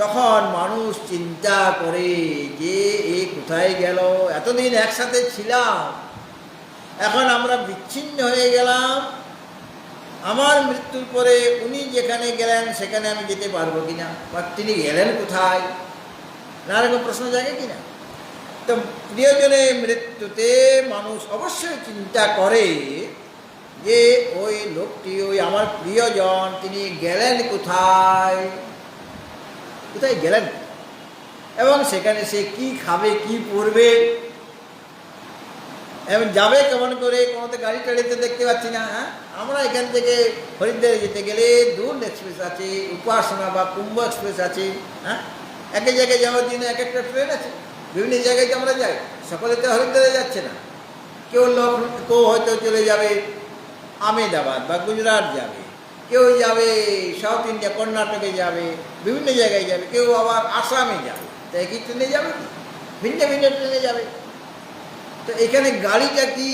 তখন মানুষ চিন্তা করে যে এ কোথায় গেল, এতদিন একসাথে ছিলাম, এখন আমরা বিচ্ছিন্ন হয়ে গেলাম, আমার মৃত্যুর পরে উনি যেখানে গেলেন সেখানে আমি যেতে পারবো কিনা, বা তিনি গেলেন কোথায়, নানা রকম প্রশ্ন জাগে কিনা। তো প্রিয়জনের মৃত্যুতে মানুষ অবশ্যই চিন্তা করে যে ওই লোকটি, ওই আমার প্রিয়জন, তিনি গেলেন কোথায়, কোথায় গেলেন, এবং সেখানে সে কি খাবে, কি পরবে, এবং যাবে কেমন করে। কোনো তো গাড়ি টাড়িতে দেখতে পাচ্ছি না। হ্যাঁ, আমরা এখান থেকে হরিদ্বারে যেতে গেলে দূর এক্সপ্রেস আছে, উপাসনা বা কুম্ভ এক্সপ্রেস আছে। হ্যাঁ, এক এক জায়গায় যাওয়ার জন্য এক একটা ট্রেন আছে, বিভিন্ন জায়গায় আমরা যাই। সকলে তো হরিদ্বারে যাচ্ছে না, কেউ হয়তো চলে যাবে আহমেদাবাদ বা গুজরাট যাবে, কেউ যাবে সাউথ ইন্ডিয়া, কর্ণাটকে যাবে, বিভিন্ন জায়গায় যাবে, কেউ আবার আসামে যাবে। তো একই ট্রেনে যাবে, ভিন্ন ভিন্ন ট্রেনে যাবে। তো এখানে গাড়িটা কি,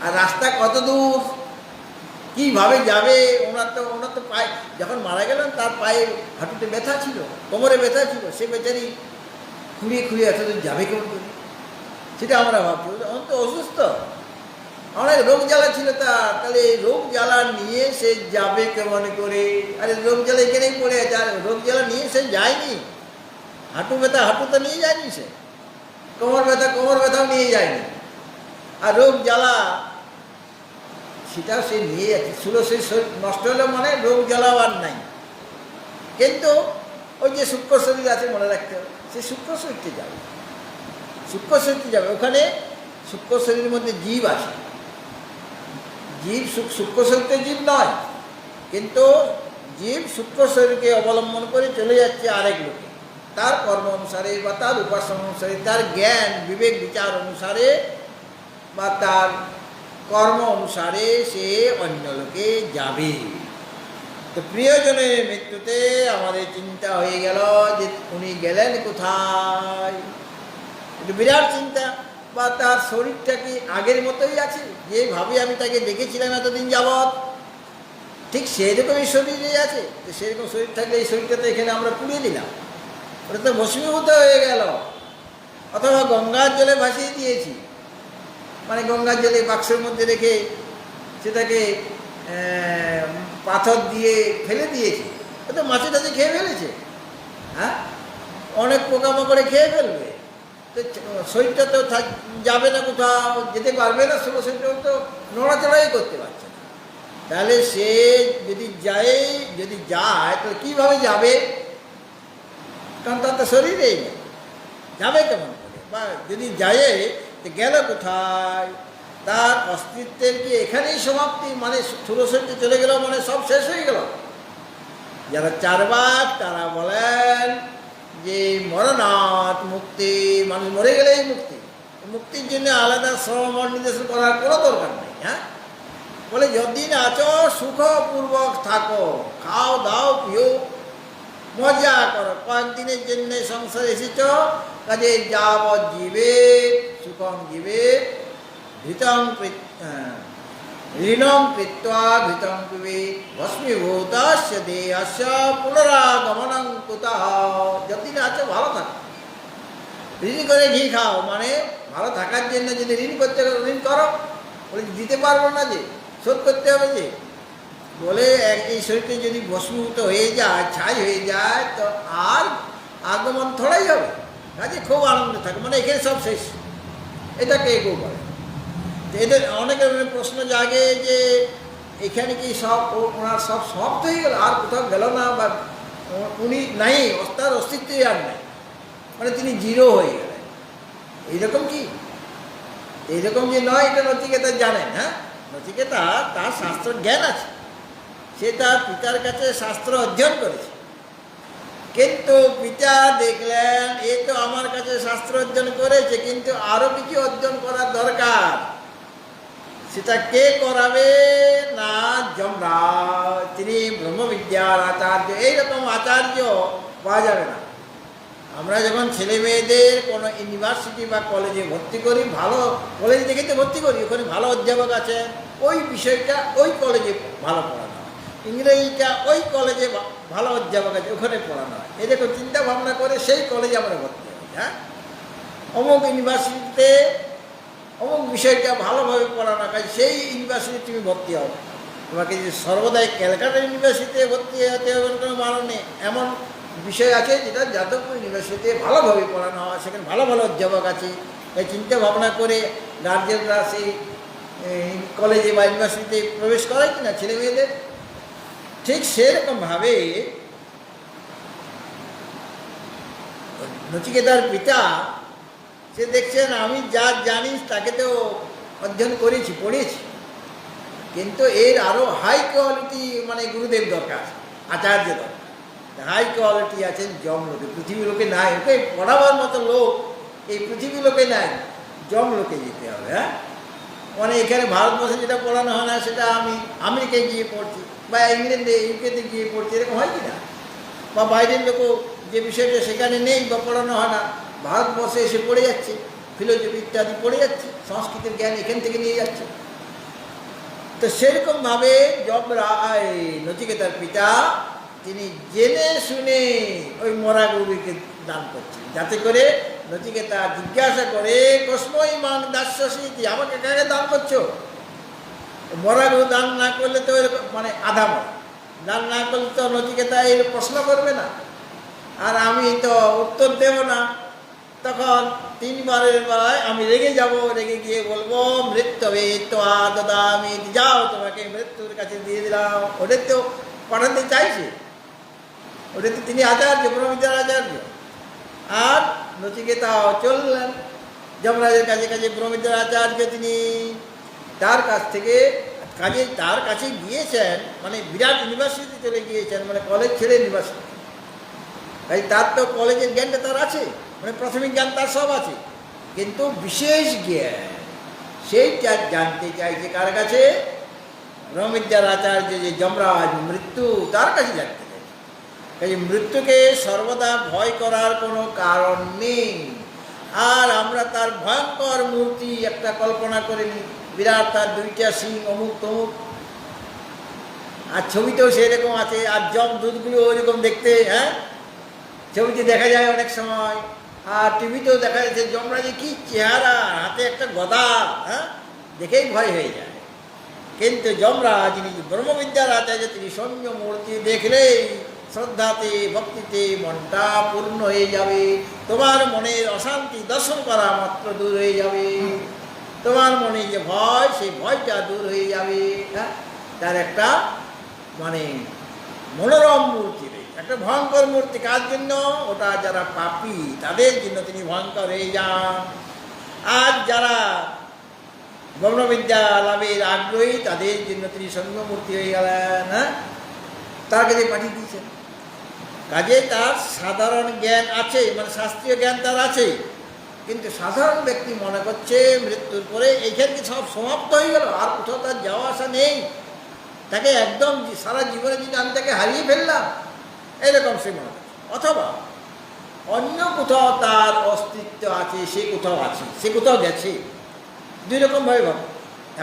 আর রাস্তা কত দূর, কীভাবে যাবে। ওনার তো পায়ে, যখন মারা গেলেন তার পায়ে হাঁটুতে ব্যথা ছিল, কোমরে ব্যথা ছিল, সে বেচারি খুঁড়িয়ে খুঁড়িয়ে এতদূর যাবে কেমন করে, সেটা আমরা ভাবছি। অন্ত অসুস্থ, অনেক রোগ জ্বালা ছিল তার, তাহলে এই রোগ জ্বালা নিয়ে সে যাবে কেমন করে। আরে রোগ জ্বালা এখানেই পড়ে আছে, আর রোগ জ্বালা নিয়ে সে যায়নি। হাঁটু ব্যথা হাঁটু তো নিয়ে যায়নি সে, কোমর ব্যথাও নিয়ে যায়নি, আর রোগ জ্বালা সেটাও সে নিয়ে যাচ্ছে। সেই শরীর নষ্ট হলে মানে রোগ জ্বালাও আর নাই। কিন্তু ওই যে সূক্ষ্ম শরীর আছে, মনে রাখতে হবে, সে সূক্ষ্ম শরীরতে যাবে। ওখানে সূক্ষ্ম শরীরের মধ্যে জীব আছে, জীব সূক্ষ্ম শরীরতে জীব নয়, কিন্তু জীব সূক্ষ্ম শরীরকে অবলম্বন করে চলে যাচ্ছে আরেক লোকে, তার কর্ম অনুসারে বা তার উপাসনা অনুসারে, তার জ্ঞান বিবেক বিচার অনুসারে বা তার কর্ম অনুসারে সে অন্য লোকে যাবে। তো প্রিয়জনের মৃত্যুতে আমাদের চিন্তা হয়ে গেল যে উনি গেলেন কোথায়, একটু বিরাট চিন্তা। বা তার শরীরটা কি আগের মতোই আছে, যেভাবে আমি তাকে দেখেছিলাম এতদিন যাবৎ, ঠিক সেরকমই শরীরে আছে। তো সেরকম শরীর থাকলে এই শরীরটা তো এখানে আমরা পুড়িয়ে দিলাম, ওটা তো ভস্মীভূত হয়ে গেল, অথবা গঙ্গার জলে ভাসিয়ে দিয়েছি, মানে গঙ্গার জলে বাক্সের মধ্যে রেখে সেটাকে পাথর দিয়ে ফেলে দিয়েছে, ও তো মাছে টাছে খেয়ে ফেলেছে, হ্যাঁ, অনেক পোকামাকড়ে খেয়ে ফেলবে, তো শরীরটা তো যাবে না, কোথাও যেতে পারবে না, শরীরটাও তো নড়াচড়াই করতে পারছে না। তাহলে সে যদি যায় তো কীভাবে যাবে? কারণ তার তো শরীরেই নেই, যাবে কেমন করে? বা যদি যায় তো গেল কোথায়? তার অস্তিত্বের কি এখানেই সমাপ্তি? মানে স্থূল শরীরে চলে গেল মানে সব শেষ হয়ে গেল? যারা চারবাক তারা বলেন যে মরণাৎ মুক্তি, মানুষ মরে গেলেই মুক্তি, মুক্তির জন্য আলাদা শ্রম নির্দেশন করার কোনো দরকার নেই। হ্যাঁ, বলে যতদিন আছো সুখপূর্বক থাকো, খাও দাও পিও, মজা করো, কয়েকদিনের জন্য সংসারে এসেছ, কাজে যাবৎ জীবে সুখম জীবে ভীতং ঋণং কৃত্বা ভীতং পিবে ভস্মীভূতস্য দেহস্য পুনরাগমনং কুতঃ। যতদিন আছো ভালো থাকো, ঋণ করে ঘি খাও, মানে ভালো থাকার জন্য যদি ঋণ করতে ঋণ করো, বলে দিতে পারবো না, যে শোধ করতে হবে, যে বলে এই শরীরটা যদি ভস্মীভূত হয়ে যায়, ছাই হয়ে যায়, তো আর আগমন থোড়াই হবে, কাজে খুব আনন্দে থাকে, মানে এখানে সব শেষ। এটাকে কেউ বলে। এদের অনেকের প্রশ্ন জাগে যে এখানে কি সব ওনার সব সমাপ্ত হয়ে গেল, আর কোথাও গেল না, বা উনি নাই, তার অস্তিত্বই আর নাই, মানে তিনি জিরো হয়ে গেলেন, এইরকম কি? এইরকম যে নয়, এটা নচিকেতা জানেন। হ্যাঁ, নচিকেতা তার শাস্ত্র জ্ঞান আছে, সে তার পিতার কাছে শাস্ত্র অধ্যয়ন করেছে, কিন্তু পিতা দেখলেন এ তো আমার কাছে শাস্ত্র অধ্যয়ন করেছে, কিন্তু আরও কিছু অধ্যয়ন করার দরকার। সেটা কে করাবে? না যমরাজ, তিনি ব্রহ্মবিদ্যার আচার্য। এইরকম আচার্য পাওয়া যাবে না। আমরা যখন ছেলে মেয়েদের কোনো ইউনিভার্সিটি বা কলেজে ভর্তি করি, ভালো কলেজ দেখে তো ভর্তি করি, ওখানে ভালো অধ্যাপক আছে, ওই বিষয়টা ওই কলেজে ভালো পড়ানো হয়, ইংরেজিটা ওই কলেজে ভালো অধ্যাপক আছে, ওখানে পড়ানো হয়। এরকম চিন্তা ভাবনা করে সেই কলেজে আমরা ভর্তি হই। হ্যাঁ, অমুক ইউনিভার্সিটিতে অমুক বিষয়টা ভালোভাবে পড়ানো হয়, সেই ইউনিভার্সিটি তুমি ভর্তি হও। তোমাকে যে সর্বদাই ক্যালকাটা ইউনিভার্সিটিতে ভর্তি হতে হবে কোনো মানে নেই। এমন বিষয় আছে যেটা যাদবপুর ইউনিভার্সিটিতে ভালোভাবে পড়ানো হয়, সেখানে ভালো ভালো অধ্যাপক আছে। তাই চিন্তা ভাবনা করে গার্জেনরা সেই কলেজে বা ইউনিভার্সিটিতে প্রবেশ করায় কিনা ছেলে মেয়েদের, ঠিক সেরকমভাবে নচিকেতার পিতা সে দেখছেন আমি যা জানি তাকে তো অধ্যয়ন করেছি, পড়েছি, কিন্তু এর আরও হাই কোয়ালিটি মানে গুরুদেব দরকার, আচার্য দরকার। হাই কোয়ালিটি আছেন যমলোকে, পৃথিবী লোকে নাই, ওকে পড়াবার মতো লোক এই পৃথিবী লোকে নাই, যমলোকে যেতে হবে। হ্যাঁ, মানে এখানে ভারতবর্ষে যেটা পড়ানো হয় না সেটা আমি আমেরিকায় গিয়ে পড়ছি, বা ইংল্যান্ডে ইউকেতে গিয়ে পড়ছি, এরকম হয় কি না? বা বাইরের লোকও যে বিষয়টা সেখানে নেই বা পড়ানো হয় না, ভারতবর্ষে এসে পড়ে যাচ্ছে, ফিলোসফি ইত্যাদি পড়ে যাচ্ছে, সংস্কৃতের জ্ঞান এখান থেকে নিয়ে যাচ্ছে। তো সেরকমভাবে নচিকেতার পিতা তিনি জেনে শুনে ওই মরা গরুকে দান করছেন, যাতে করে নচিকেতা জিজ্ঞাসা করে কসময় মান দাস্যসী, আমাকে কাকে দান করছো? মরা গরু দান না করলে তো মানে আধা মরা, দান না করলে তো নচিকেতা এর প্রশ্ন করবে না, আর আমি তো উত্তর দেব না। তখন 3 বারের বেলায় আমি রেগে যাব, রেগে গিয়ে বলবো মৃত্যবে তো দাদা আমি যাও, তোমাকে মৃত্যুর কাছে দিয়ে দিলাম। ওদের তো পাঠাতে চাইছে, ওদের তো তিনি আচার্য, ব্রহ্মবিদ্যার আচার্য। আর নচিকেতাও চললেন যমরাজের কাছে, কাছে ব্রহ্মবিদ্যার আচার্য তিনি, তার কাছ থেকে তার কাছে গিয়েছেন, মানে বিরাট ইউনিভার্সিটি চলে গিয়েছেন, মানে কলেজ ছেড়ে ইউনিভার্সিটি। তাই তার তো কলেজের জ্ঞানটা তার আছে, মানে প্রাথমিক জ্ঞান তার সব আছে, কিন্তু বিশেষ জ্ঞান সেইটা জানতে চাইছে কার কাছে? ব্রহ্মবিদ্যার আচার্য যে যমরাজ, মৃত্যু, তার কাছে জানতে চাইছে। কাজে মৃত্যুকে সর্বদা ভয় করার কোনো কারণ নেই। আর আমরা তার ভয়ঙ্কর মূর্তি একটা কল্পনা করে নিই, বিরাট, তার 2টা সিং, অমুক তমুক, আর ছবিতেও সেরকম আছে, আর জম দুধগুলো ওইরকম দেখতে। হ্যাঁ, ছবিতে দেখা যায় অনেক সময়। আর টিভিতেও দেখা যাচ্ছে যমরাজের কি চেহারা, হাতে একটা গদা, হ্যাঁ, দেখেই ভয় হয়ে যায়। কিন্তু যমরাজ যিনি ব্রহ্মবিদ্যার আচার্য, তিনি সৌম্য মূর্তি দেখলেই শ্রদ্ধাতে ভক্তিতে মনটা পূর্ণ হয়ে যাবে। তোমার মনের অশান্তি দর্শন করা মাত্র দূর হয়ে যাবে। তোমার মনে যে ভয়, সেই ভয়টা দূর হয়ে যাবে। হ্যাঁ, তার একটা মানে মনোরম মূর্তি রয়েছে, একটা ভয়ঙ্কর মূর্তি। কার জন্য? ওটা যারা পাপী তাদের জন্য তিনি ভয়ঙ্কর হয়ে যান। আর যারা ব্রহ্মবিদ্যা লাভের আগ্রহী তাদের জন্য তিনি সৌম্যমূর্তি হয়ে গেলেন। হ্যাঁ, তার কাছে পাঠিয়ে দিয়েছেন। কাজে তার সাধারণ জ্ঞান আছে, মানে শাস্ত্রীয় জ্ঞান তার আছে, কিন্তু সাধারণ ব্যক্তি মনে করছে মৃত্যুর পরে এইখানে সব সমাপ্ত হয়ে গেল, আর কোথাও তার যাওয়া আসা নেই, তাকে একদম সারা জীবনে যদি আমি তাকে হারিয়ে ফেললাম, এরকম সে মনে করছে। অথবা অন্য কোথাও তার অস্তিত্ব আছে, সে কোথাও আছে, সে কোথাও গেছে। দুই রকমভাবে ভাব।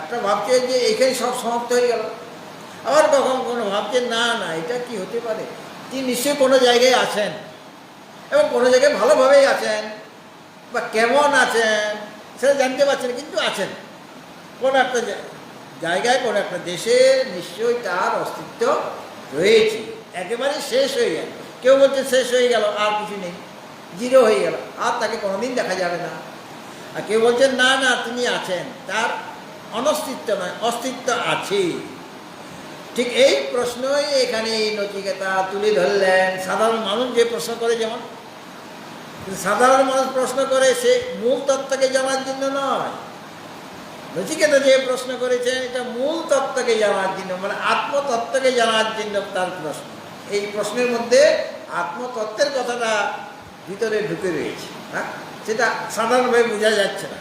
একটা ভাবছে যে এখানে সব সমাপ্ত হয়ে গেল, আবার কখন কোনো ভাবছে না না, এটা কি হতে পারে, তিনি নিশ্চয়ই কোনো জায়গায় আছেন, এবং কোনো জায়গায় ভালোভাবেই আছেন, বা কেমন আছেন সেটা জানতে পারছেন, কিন্তু আছেন কোনো একটা জায়গায়, কোনো একটা দেশে নিশ্চয়ই তার অস্তিত্ব রয়েছে। একেবারে শেষ হয়ে গেল, কেউ বলছে শেষ হয়ে গেল, আর কিছু নেই, জিরো হয়ে গেল, আর তাকে কোনোদিন দেখা যাবে না। আর কেউ বলছেন না না, তিনি আছেন, তার অনস্তিত্ব নয়, অস্তিত্ব আছে। ঠিক এই প্রশ্নই এখানে নচিকেতা তুলে ধরলেন। সাধারণ মানুষ যে প্রশ্ন করে, যেমন সাধারণ মানুষ প্রশ্ন করে সে মূল তত্ত্বকে জানার জন্য নয়, নচিকেতা যে প্রশ্ন করেছেন এটা মূল তত্ত্বকে জানার জন্য, মানে আত্মতত্ত্বকে জানার জন্য তার প্রশ্ন। এই প্রশ্নের মধ্যে আত্মতত্ত্বের কথাটা ভিতরে ঢুকে রয়েছে, হ্যাঁ, সেটা সাধারণভাবে বোঝা যাচ্ছে না।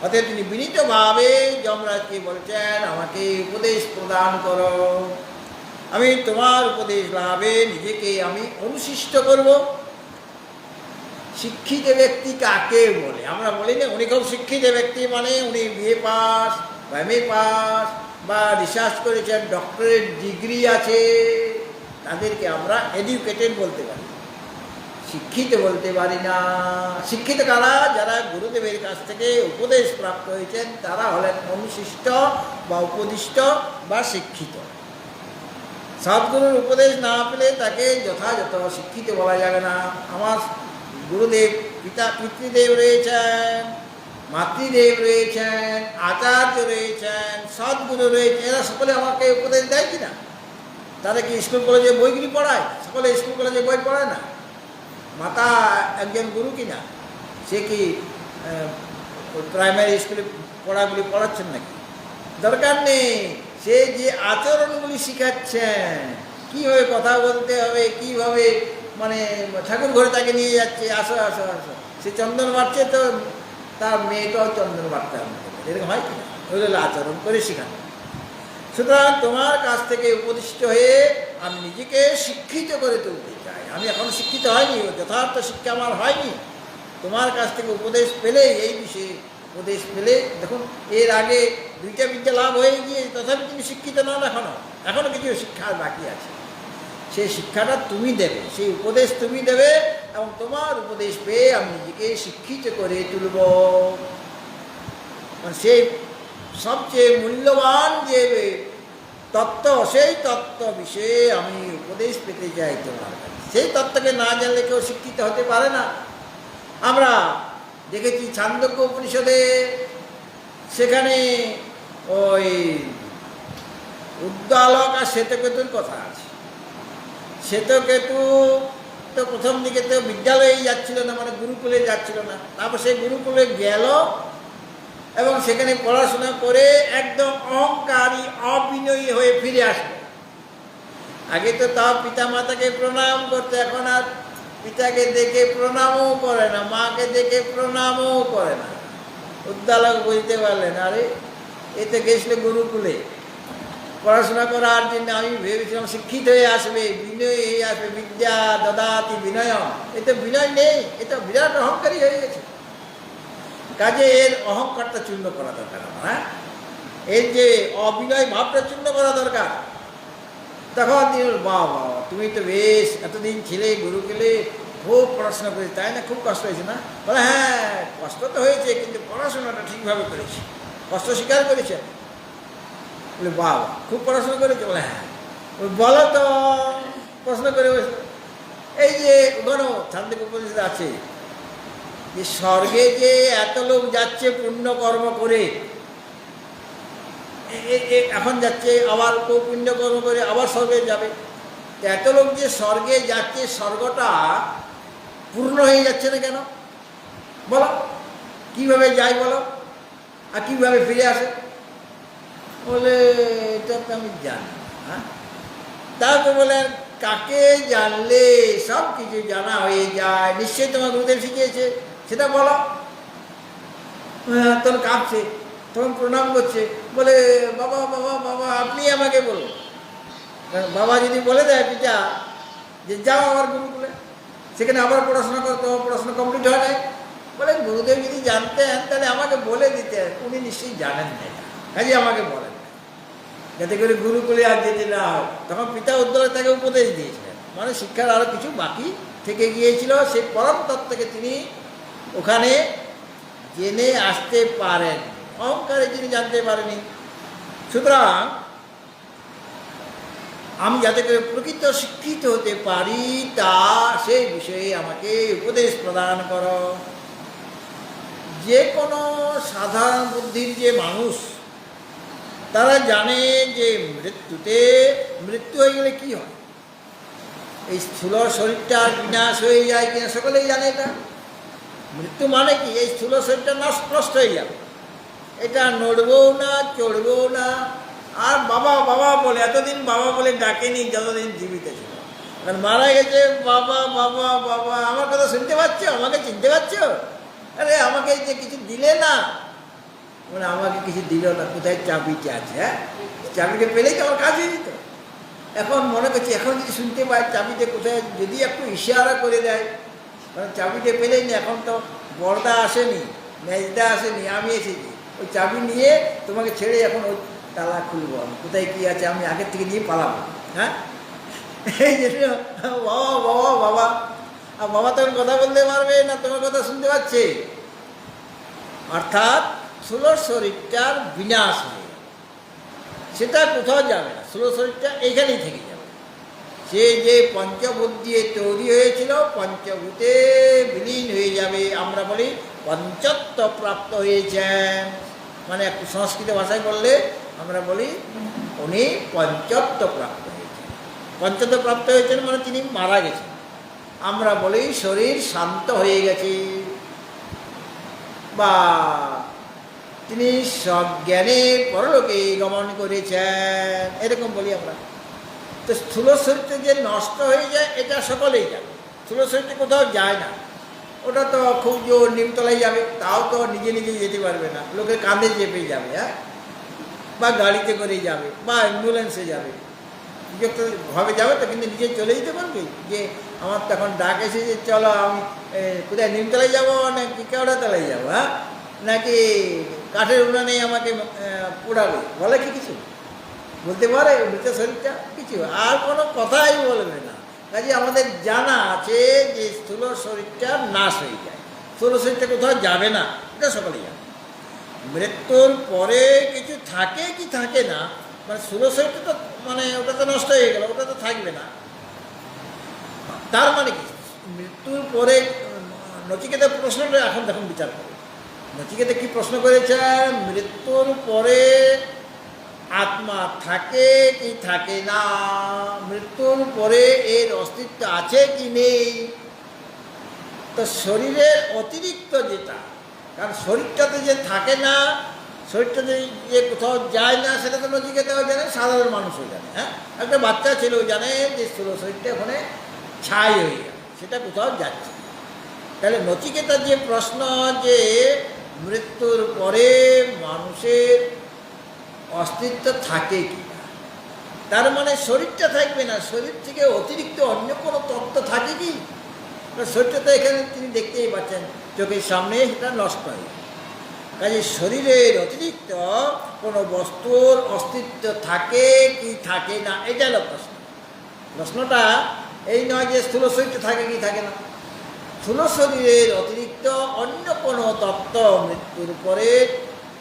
অতএব তিনি বিনীতভাবে যমরাজকে বলছেন, আমাকে উপদেশ প্রদান করো, আমি তোমার উপদেশ লাভে নিজেকে আমি অনুশিষ্ট করব। শিক্ষিত ব্যক্তি কাকে বলে? আমরা বলি না উনি খুব শিক্ষিত ব্যক্তি, মানে উনি বিএ পাস বা এমএ পাস বা রিসার্চ করেছেন, ডক্টরেট ডিগ্রি আছে, তাদেরকে আমরা এডুকেটেড বলতে পারি, শিক্ষিত বলতে পারি না। শিক্ষিত কারা? যারা গুরুদেবের কাছ থেকে উপদেশ প্রাপ্ত হয়েছেন, তারা হলেন অনুশিষ্ট বা উপদিষ্ট বা শিক্ষিত। সদ্গুরুর উপদেশ না পেলে তাকে যথাযথ শিক্ষিত বলা যাবে না। আমার গুরুদেব, পিতৃদেব রয়েছেন, মাতৃদেব রয়েছেন, আচার্য রয়েছেন, সদ্গুরু রয়েছেন, এরা সকলে আমাকে উপদেশ দেয় কিনা? তারা কি স্কুল কলেজে বইগুলি পড়ায়? সকলে স্কুল কলেজে বই পড়ায় না। মাতা একজন গুরু কিনা? সে কি প্রাইমারি স্কুলে পড়াগুলি পড়াচ্ছেন নাকি? দরকার নেই। সে যে আচরণগুলি শিখাচ্ছেন, কীভাবে কথা বলতে হবে, কীভাবে মানে ঠাকুর ঘরে তাকে নিয়ে যাচ্ছে, আসো আসো আসো, সে চন্দন মারছে, তো তার মেয়েটাও চন্দন মারতে হবে, এরকম হয় কিনা? ওইগুলো আচরণ করে শেখানো। সুতরাং তোমার কাছ থেকে উপদিষ্ট হয়ে আমি নিজেকে শিক্ষিত করে তুলতে চাই। আমি এখন শিক্ষিত হয়নি, যথার্থ শিক্ষা আমার হয়নি। তোমার কাছ থেকে উপদেশ পেলে, এই বিষয়ে উপদেশ পেলে, দেখুন এর আগে 2টা বিদ্যা লাভ হয়ে গিয়ে তথাপি তুমি শিক্ষিত নন, এখনও কিছু শিক্ষা বাকি আছে। সেই শিক্ষাটা তুমি দেবে, সেই উপদেশ তুমি দেবে, এবং তোমার উপদেশ পেয়ে আমি নিজেকে শিক্ষিত করে তুলব। সেই সবচেয়ে মূল্যবান যে তত্ত্ব, সেই তত্ত্ব বিষয়ে আমি উপদেশ পেতে চাই তোমার কাছে। সেই তত্ত্বকে না জানলে কেউ শিক্ষিত হতে পারে না। আমরা দেখেছি ছান্দোক্য উপনিষদে, সেখানে ওই উদ্দালক আর শ্বেতকেতুর কথা আছে। শ্বেতকেতু তো প্রথম দিকে তো বিদ্যালয়েই যাচ্ছিল না, মানে গুরুকুলে যাচ্ছিল না। তারপর সেই গুরুকুলে গেল এবং সেখানে পড়াশোনা করে একদম অহংকারী, অবিনয়ী হয়ে ফিরে আসলো। আগে তো তাও পিতা মাতাকে প্রণাম করতো, এখন আর পিতাকে দেখে প্রণামও করে না, মাকে দেখে প্রণামও করে না। উদ্দালক বুঝতে পারলেন, আরে এ তো গেছিল গুরুকুলে পড়াশোনা করার জন্য, আমি ভেবেছিলাম শিক্ষিত হয়ে আসবে, বিনয়ী হয়ে আসবে, বিদ্যা দদাতি বিনয়, এ তো বিনয় নেই, এ তো বিরাট অহংকারী হয়ে গেছে। কাজে এর অহংকারটা চূর্ণ করা দরকার, হ্যাঁ, এর যে অবিনয় ভাবটা চূর্ণ করা দরকার। তখন বাবা তুমি তো বেশ এতদিন ছিলে গুরুকুলে, খুব পড়াশোনা করেছি, তাই না? খুব কষ্ট হয়েছে না? বলে হ্যাঁ, কষ্ট তো হয়েছে, কিন্তু পড়াশোনাটা ঠিকভাবে করেছি, কষ্ট স্বীকার করেছে। বলে বাবা, খুব পড়াশোনা করেছে? বলে হ্যাঁ। বলো তো, প্রশ্ন করে বসে। এই যে গণ শান্তি উপনিষদ আছে যে স্বর্গে যে এত লোক যাচ্ছে পুণ্য কর্ম করে, এখন যাচ্ছে, আবার কেউ পুণ্য কর্ম করে আবার স্বর্গে যাবে। এত লোক যে স্বর্গে যাচ্ছে, স্বর্গটা পূর্ণ হয়ে যাচ্ছে না কেন? বলো, কিভাবে যায় বলো, আর কিভাবে ফিরে আসে? বলে এটা তো আমি জানি। হ্যাঁ, তারপর বলে কাকে জানলে সব কিছু জানা হয়ে যায়? নিশ্চয়ই তোমার গুরুদেব শিখিয়েছে, সেটা বলো। তখন কাঁপছে, তখন প্রণাম করছে, বলে বাবা বাবা বাবা আপনি আমাকে বলুন। বাবা যদি বলে দেয় পিতা যে যাও আমার গুরুকুলে, সেখানে আবার পড়াশোনা করো, তোমার পড়াশোনা কমপ্লিট হয় নাই। বলে গুরুদেব যদি জানতেন তাহলে আমাকে বলে দিতেন, উনি নিশ্চয়ই জানেন না, কাজে আমাকে বলেন, যাতে করে গুরুকুলে আর যেতে না হয়। তখন পিতা উদ্দোলক তাকে উপদেশ দিয়েছিলেন, মানে শিক্ষার আরও কিছু বাকি থেকে গিয়েছিল, সেই পরম তত্ত্বকে তিনি ওখানে জেনে আসতে পারেন, অহংকারে তিনি জানতে পারেনি। সুতরাং আমি যাতে করে প্রকৃত শিক্ষিত হতে পারি, তা সেই বিষয়ে আমাকে উপদেশ প্রদান করো। যে কোনো সাধারণ বুদ্ধির যে মানুষ, তারা জানে যে মৃত্যু হয়ে গেলে কি হয়, এই স্থূল শরীরটা বিনাশ হয়ে যায় কিনা সকলেই জানে। এটা মৃত্যু মানে কি, এই স্থূল শরীরটা নষ্ট হয়ে যাবে, এটা নড়বেও না, চড়বেও না। আর বাবা বাবা বলে, এতদিন বাবা বলে ডাকেনি যতদিন জীবিত ছিল, কারণ মারা গেছে। বাবা বাবা বাবা, আমার কথা শুনতে পাচ্ছ, আমাকে চিনতে পারছো? আরে আমাকে যে কিছু দিলে না, মানে আমাকে কিছু দিল না, কোথায় চাবিটা আছে? হ্যাঁ, চাবিটা পেলেই তো আমার কাজ হয়ে যেত। এখন মনে করছি, এখন যদি শুনতে পাই চাবিটা কোথায়, যদি একটু ইশারা করে দেয়, কারণ চাবিটা পেলেই না। এখন তো বড়দা আসেনি, মেজদা আসেনি, আমি এসেছি, ওই চাবি নিয়ে তোমাকে ছেড়ে এখন ওই তালা খুলবো, আমি কোথায় কী আছে আমি আগের থেকে নিয়ে পালাবো। হ্যাঁ, এই যে বাবা বাবা বাবা, আর বাবা তখন কথা বলতে পারবে না, তোমার কথা শুনতে পাচ্ছে। অর্থাৎ স্থূল শরীরটার বিনাশ হয়ে যাবে, সেটা কোথাও যাবে না, স্থূল শরীরটা এইখানেই থেকে যাবে। সে যে পঞ্চভূত দিয়ে তৈরি হয়েছিল, পঞ্চভূতে বিলীন হয়ে যাবে। আমরা বলি পঞ্চত্ব প্রাপ্ত হয়েছেন, মানে একটু সংস্কৃত ভাষায় বললে আমরা বলি উনি পঞ্চত্ব প্রাপ্ত হয়েছেন। পঞ্চত্ব প্রাপ্ত হয়েছেন মানে তিনি মারা গেছেন। আমরা বলি শরীর শান্ত হয়ে গেছে, বা তিনি সজ্ঞানে পরলোকে গমন করেছেন, এরকম বলি আমরা। তো স্থূল শরীরটা যে নষ্ট হয়ে যায়, এটা সকলেই জানে। স্থূল শরীরটা কোথাও যায় না, ওটা তো খুব জোর নিমতলায় যাবে, তাও তো নিজে নিজে যেতে পারবে না, লোকের কাঁধে চেপে যাবে। হ্যাঁ, বা গাড়িতে করে যাবে, বা অ্যাম্বুলেন্সে যাবে, ভাবে যাবে তো, কিন্তু নিজে চলে যেতে পারবে যে আমার তখন ডাক এসে যে চলো আমি কোথায় নিমতলায় যাবো নাকি কেওড়াতলায় যাবো, হ্যাঁ, নাকি কাঠের উনানে আমাকে পোড়াবে, বলে কি কিছু বলতে পারে? মৃত শরীরটা কিছু আর কোনো কথাই বলবে না। কাজে আমাদের জানা আছে যে স্থূল শরীরটা নাশ হয়ে যায়, স্থূল শরীরটা কোথাও যাবে না, এটা সকলেই জানে। মৃত্যুর পরে কিছু থাকে কি থাকে না, মানে স্থূল শরীরটা তো মানে ওটা তো নষ্ট হয়ে গেল, ওটা তো থাকবে না। তার মানে কি, মৃত্যুর পরে নচিকেতা প্রশ্নটা এখন দেখুন বিচার করে। নচিকেতা কি প্রশ্ন করেছেন? মৃত্যুর পরে আত্মা থাকে কি থাকে না, মৃত্যুর পরে এর অস্তিত্ব আছে কি নেই। তো শরীরের অতিরিক্ত যেটা, কারণ শরীরটাতে যে থাকে না, শরীরটাতে যে কোথাও যায় না, সেটা তো নচিকেতাও জানে, সাধারণ মানুষও জানে। হ্যাঁ, একটা বাচ্চা ছেলেও জানে যে স্থূল শরীরটা ওখানে ছাই হয়ে গেল, সেটা কোথাও যাচ্ছে। তাহলে নচিকেতার যে প্রশ্ন যে মৃত্যুর পরে মানুষের অস্তিত্ব থাকে কি না, তার মানে শরীরটা থাকবে না, শরীর থেকে অতিরিক্ত অন্য কোনো তত্ত্ব থাকে কি? শরীরটা তো এখানে তিনি দেখতেই পাচ্ছেন চোখের সামনে, সেটা নষ্ট হয়। কাজে শরীরের অতিরিক্ত কোনো বস্তুর অস্তিত্ব থাকে কি থাকে না, এটা হলো প্রশ্ন। প্রশ্নটা এই নয় যে স্থূল শরীরটা থাকে কি থাকে না, স্থূল শরীরের অতিরিক্ত অন্য কোনো তত্ত্ব মৃত্যুর পরে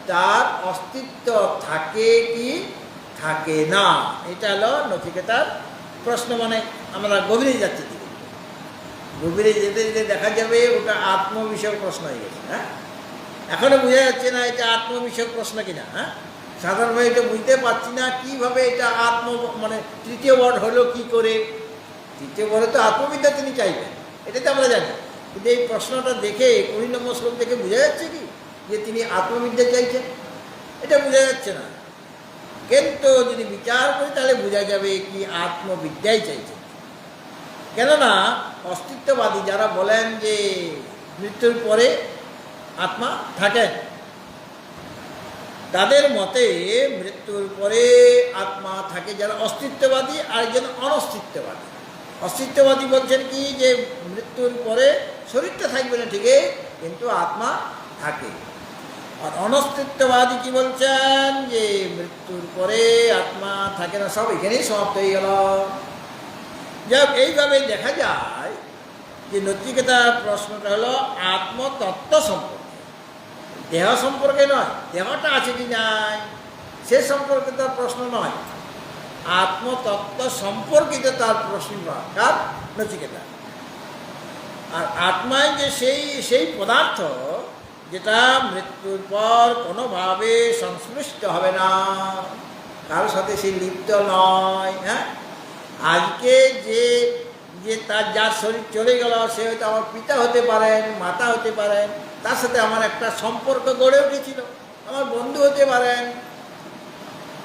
তার অস্তিত্ব থাকে কি থাকে না? এটা হলো নচিকেতার প্রশ্ন। মানে আমরা গভীরে যাচ্ছি, গভীরে যেতে যেতে দেখা যাবে ওটা আত্মবিষয়ক প্রশ্ন হয়ে গেছে। হ্যাঁ, এখনো বোঝা যাচ্ছে না এটা আত্মবিষয়ক প্রশ্ন কিনা। হ্যাঁ, সাধারণভাবে এটা বুঝতে পারছি না কিভাবে এটা মানে তৃতীয় ওয়ার্ড হলো কি করে। তৃতীয় ওয়ার্ডে তো আত্মবিদ্যা তিনি চাইবেন, এটা তো আমরা জানি। কিন্তু এই প্রশ্নটা দেখে 20 নম্বর শ্লোক থেকে বোঝা যাচ্ছে কি যে তিনি আত্মবিদ্যা চাইছেন? এটা বোঝা যাচ্ছে না। কিন্তু যদি বিচার করি তাহলে বোঝা যাবে কি আত্মবিদ্যাই চাইছেন। কেননা অস্তিত্ববাদী যারা বলেন যে মৃত্যুর পরে আত্মা থাকেন, তাদের মতে মৃত্যুর পরে আত্মা থাকে যারা অস্তিত্ববাদী, আর একজন অনস্তিত্ববাদী। অস্তিত্ববাদী বলছেন কি যে মৃত্যুর পরে শরীরটা থাকবে না ঠিকই, কিন্তু আত্মা থাকে। আর অনস্তিত্ববাদী কি বলছেন যে মৃত্যুর পরে আত্মা থাকে না। সব এখানেই সমাপ্ত হয়ে গেল। যাক, এইভাবে দেখা যায় যে নচিকেতার প্রশ্নটা হলো আত্মতত্ত্ব সম্পর্কে, দেহ সম্পর্কে নয়। দেহটা আছে কি নাই সে সম্পর্কে তার প্রশ্ন নয়, আত্মতত্ত্ব সম্পর্কিত তার প্রশ্ন। কার? নচিকেতা। আর আত্মায় যে সেই পদার্থ যেটা মৃত্যুর পর কোনোভাবে সংশ্লিষ্ট হবে না, কারোর সাথে সে লিপ্ত নয়। হ্যাঁ, আজকে যে তার যার শরীর চলে গেল সে হয়তো আমার পিতা হতে পারেন, মাতা হতে পারেন, তার সাথে আমার একটা সম্পর্ক গড়ে উঠেছিল, আমার বন্ধু হতে পারেন।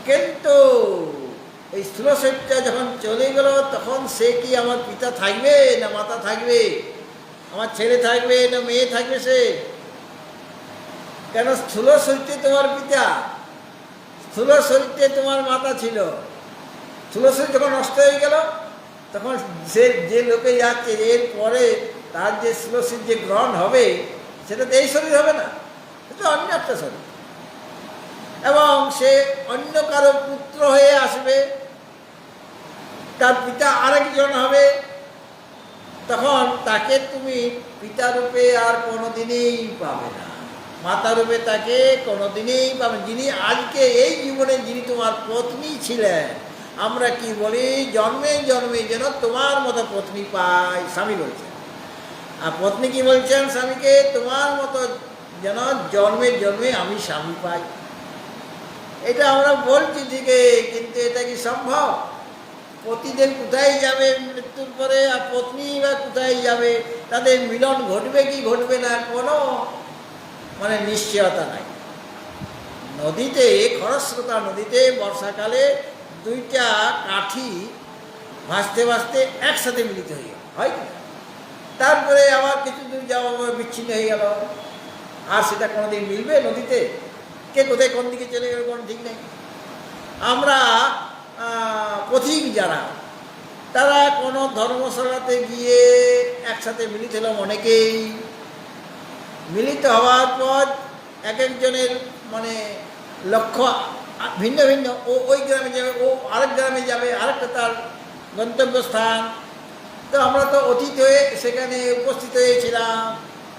কিন্তু এই স্থূল শরীরটা যখন চলে গেল তখন সে কি আমার পিতা থাকবে না মাতা থাকবে, আমার ছেলে থাকবে না মেয়ে থাকবে? সে কেন? স্থূল শরীরে তোমার পিতা, স্থূল শরীরে তোমার মাতা ছিল। স্থূল শরীর যখন নষ্ট হয়ে গেল তখন সে যে লোকে যাচ্ছে এর পরে তার যে স্থূল শরীর যে গ্রহণ হবে সেটা তো এই শরীর হবে না, এটা অন্য একটা শরীর। এবং সে অন্য কারো পুত্র হয়ে আসবে, তার পিতা আরেকজন হবে। তখন তাকে তুমি পিতা রূপে আর কোনোদিনই পাবে না, মাতা রূপে তাকে কোনোদিনই পাবে। যিনি আজকে এই জীবনে যিনি তোমার পত্নী ছিলেন, আমরা কি বলি জন্মে জন্মে যেন তোমার মতো পত্নী পাই, স্বামী বলছেন। আর পত্নী কি বলছেন স্বামীকে? তোমার মতো যেন জন্মে জন্মে আমি স্বামী পাই। এটা আমরা বলছি ঠিকই, কিন্তু এটা কি সম্ভব? পতিদেব কোথায় যাবে মৃত্যুর পরে, আর পত্নী বা কোথায় যাবে? তাদের মিলন ঘটবে কি ঘটবে না কোনো মানে নিশ্চয়তা নাই। নদীতে, খরস্রোতা নদীতে বর্ষাকালে দুইটা কাঠি ভাসতে ভাসতে একসাথে মিলিত হয়ে গেল, হয় কি? তারপরে আবার কিছু দূর যাওয়া বিচ্ছিন্ন হয়ে গেল, আর সেটা কোনোদিন মিলবে নদীতে? কে কোথায় কোন দিকে চলে গেল কোনো ঠিক নেই। আমরা পথিক যারা, তারা কোনো ধর্মশালাতে গিয়ে একসাথে মিলিত হলাম অনেকেই। মিলিত হওয়ার পর এক একজনের মানে লক্ষ্য ভিন্ন ভিন্ন। ও ওই গ্রামে যাবে, ও আরেক গ্রামে যাবে, আরেকটা তার গন্তব্যস্থান। তো আমরা তো অতীত হয়ে সেখানে উপস্থিত হয়েছিলাম,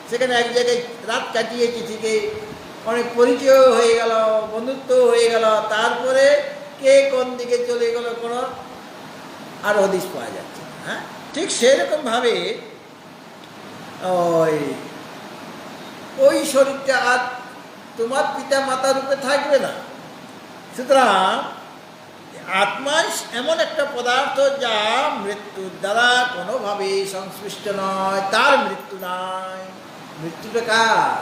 সেখানে এক জায়গায় রাত কাটিয়েছি ঠিকই, অনেক পরিচয় হয়ে গেল, বন্ধুত্ব হয়ে গেল। তারপরে কে কোন দিকে চলে গেল কোনো আর হদিশ পাওয়া যাচ্ছে না। হ্যাঁ, ঠিক সেরকমভাবে ওই শরীরটা আর তোমার পিতা মাতা রূপে থাকবে না। সুতরাং আত্মা এমন একটা পদার্থ যা মৃত্যুর দ্বারা কোনোভাবেই সংশ্লিষ্ট নয়, তার মৃত্যু নয়। মৃত্যুটা কার?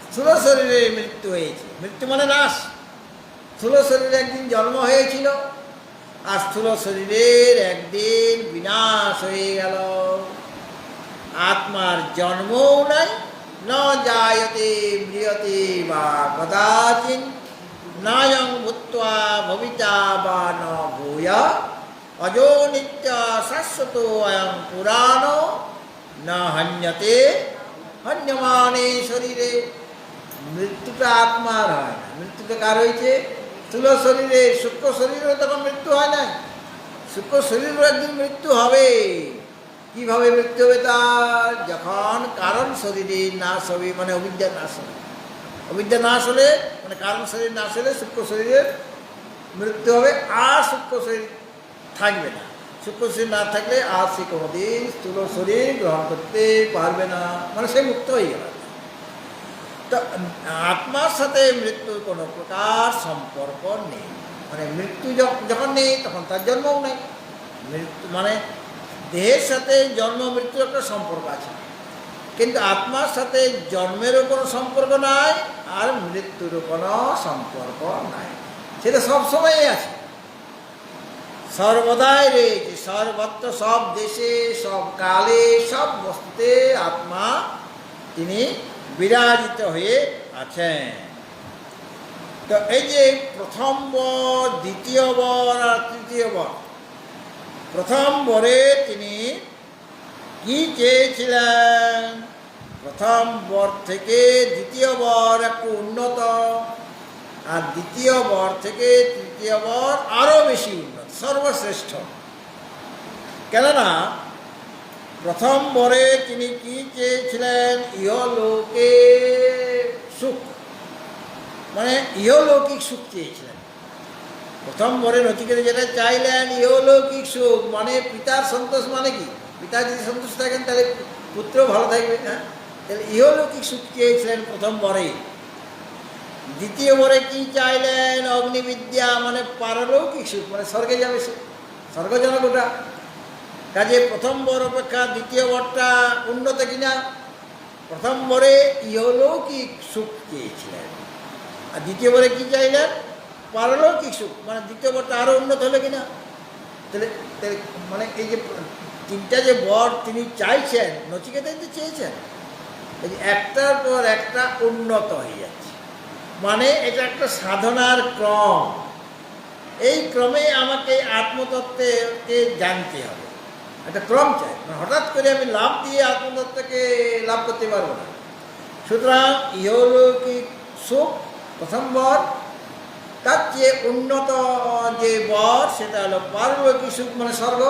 স্থূল শরীরে মৃত্যু হয়েছে। মৃত্যু মানে নাশ। স্থূল শরীরে একদিন জন্ম হয়েছিল, আর স্থূল শরীরের একদিন বিনাশ হয়ে গেল। আত্মার জন্মও নাই, ন জায়তে ম্রিয়তে বা কদাচিৎ, নায়ং ভূত্বা ভবিতা বা ন ভূয়া, অজো নিত্য শাশ্বত অয়ং পুরাণ, না হন্যতে হন্যমানে শরীরে। মৃত্যুটা আত্মার হয় না, মৃত্যুটা কার হয়েছে? স্থূল শরীরে। সূক্ষ্ম শরীরেও তখন মৃত্যু হয় না, সূক্ষ্ম শরীরেও একদিন মৃত্যু হবে। কিভাবে মৃত্যু হবে তার? যখন কারণ শরীরে নাশ হবে, মানে অবিদ্যা নাশ হবে। অবিদ্যা নাশ হলে মানে কারণ শরীর নাশ হলে সূক্ষ্ম শরীরের মৃত্যু হবে, আর সূক্ষ্ম শরীর থাকবে না। সূক্ষ্ম শরীর না থাকলে আর সে কোনোদিন স্থূল শরীর গ্রহণ করতে পারবে না, মানে সে মুক্ত হয়ে গেল। তো আত্মার সাথে মৃত্যুর কোনো প্রকার সম্পর্ক নেই। মানে মৃত্যু যখন নেই তখন তার জন্মও নেই। মৃত্যু মানে দেহের সাথে জন্ম মৃত্যুর একটা সম্পর্ক আছে, কিন্তু আত্মার সাথে জন্মেরও কোনো সম্পর্ক নাই, আর মৃত্যুরও কোনো সম্পর্ক নাই। সেটা সবসময়ই আছে, সর্বদাই রয়েছে, সর্বত্র, সব দেশে, সব কালে, সব বস্তুতে আত্মা তিনি বিরাজিত হয়ে আছেন। তো এই যে প্রথম বর, দ্বিতীয় বর আর তৃতীয় বর, প্রথম বরে তিনি কি চেয়েছিলেন? প্রথম বর থেকে দ্বিতীয় বর একটু উন্নত, আর দ্বিতীয় বর থেকে তৃতীয় বর আরও বেশি উন্নত, সর্বশ্রেষ্ঠ। কেননা প্রথম বরে তিনি কি চেয়েছিলেন? ইহলোকে সুখ, মানে ইহলৌকিক সুখ চেয়েছিলেন। প্রথম বরে নচিকেতা যেটা চাইলেন ইহলৌকিক সুখ, মানে পিতার সন্তোষ। মানে কি? পিতা যদি সন্তুষ্ট থাকেন তাহলে পুত্র ভালো থাকবে, হ্যাঁ? তাহলে ইহলৌকিক সুখ চেয়েছিলেন প্রথম বরে। দ্বিতীয় বরে কি চাইলেন? অগ্নিবিদ্যা, মানে পারলৌকিক সুখ, মানে স্বর্গে যাবে সে, স্বর্গজনক ওটা। কাজে প্রথম বর অপেক্ষা দ্বিতীয় বরটা উন্নত কিনা? প্রথম বরে ইহলৌকিক সুখ চেয়েছিলেন, আর দ্বিতীয় বরে কি চাইলেন? পারলৌকিক সুখ, মানে দ্বিতীয় বরটা আরও উন্নত হলে কিনা? তাহলে মানে এই যে তিনটা যে বর তিনি চাইছেন, নচিকেতাই তো চেয়েছেন, এই যে একটার পর একটা উন্নত হয়ে যাচ্ছে, মানে এটা একটা সাধনার ক্রম। এই ক্রমে আমাকে আত্মতত্ত্বকে জানতে হবে, একটা ক্রম চাই। মানে হঠাৎ করে আমি লাভ দিয়ে আত্মতত্ত্বকে লাভ করতে পারবো না। সুতরাং ইহলৌকিক সুখ প্রথম বর, তার চেয়ে উন্নত যে বর সেটা হলো পারলৌকিক সুখ, মানে স্বর্গ।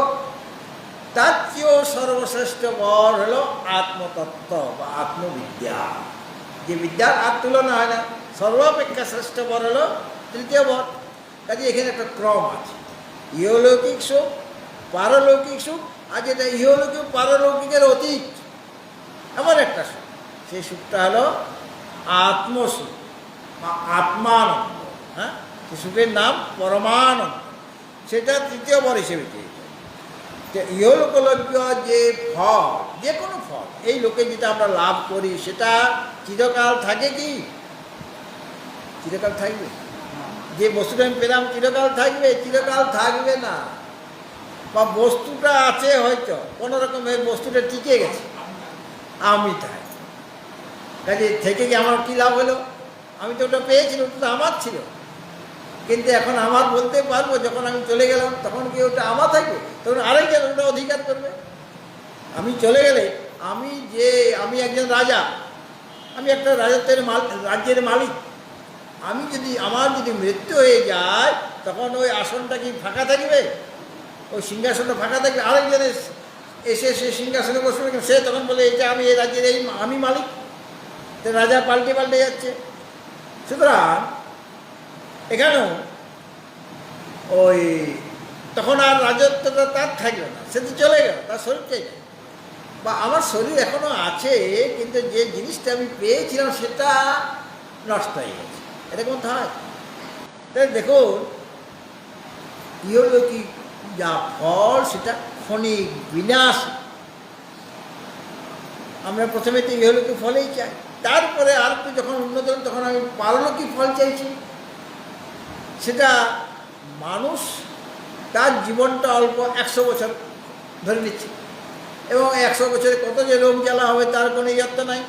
তার চেয়েও সর্বশ্রেষ্ঠ বর হলো আত্মতত্ত্ব বা আত্মবিদ্যা, যে বিদ্যার আর তুলনা হয় না। সর্বাপেক্ষা শ্রেষ্ঠ বর হলো তৃতীয় বর। কাজে এখানে একটা ক্রম আছে, ইহলৌকিক সুখ, পারলৌকিক সুখ, আর যেটা ইহলৌকিক পারলৌকিকের অতীত এমন একটা সুখ, সেই সুখটা হলো আত্মসুখ বা আত্মানন্দ। হ্যাঁ, সে সুখের নাম পরমানন্দ। সেটা তৃতীয় বর হিসেবে চেয়েছে। ইহলোকলভ্য যে ফল, যে কোনো ফল এই লোকে যেটা আমরা লাভ করি সেটা চিরকাল থাকে কি? চিরকাল থাকবে? যে বস্তুটা আমি পেলাম চিরকাল থাকবে? চিরকাল থাকবে না। বা বস্তুটা আছে হয়তো কোনো রকমের বস্তুটা টিকে গেছে, আমি তাই। কাজে থেকে কি আমার কী লাভ হলো? আমি তো ওটা পেয়েছিলাম, ওটা তো আমার ছিল, কিন্তু এখন আমার বলতে পারবো যখন আমি চলে গেলাম তখন কি ওটা আমার থাকবে? তখন আরেকজন ওটা অধিকার করবে। আমি চলে গেলে আমি একজন রাজা, আমি একটা রাজ্যের মালিক। আমার যদি মৃত্যু হয়ে যায় তখন ওই আসনটা কি ফাঁকা থাকবে? ওই সিংহাসনটা ফাঁকা থাকবে, আরেকজন এসে সে সিংহাসনে বসবে, সে তখন বলে এটা আমি এই রাজ্যের আমি মালিক। তো রাজা পাল্টে যাচ্ছে। সুতরাং এখানেও ওই তখন আর রাজত্বটা তার থাকবে না, সে তো চলে গেল, তার শরীরটাই নেই। বা আমার শরীর এখনো আছে, কিন্তু যে জিনিসটা আমি পেয়েছিলাম সেটা নষ্ট হয়ে গেছে। এটা কোন হয়? তাই দেখুন, ইহলৌকিক যা ফল সেটা ক্ষণিক বিনাশ। আমরা প্রথমে তো ইহলৌকিক ফলেই চাই, তারপরে আর একটু যখন উন্নত তখন আমি পারলৌকিক ফল চাইছি। সেটা মানুষ তার জীবনটা অল্প 100 বছর ধরে নিচ্ছে, এবং 100 বছরে কত যে রোগ জ্বালা হবে তার কোনো ইয়ত্ত নাই।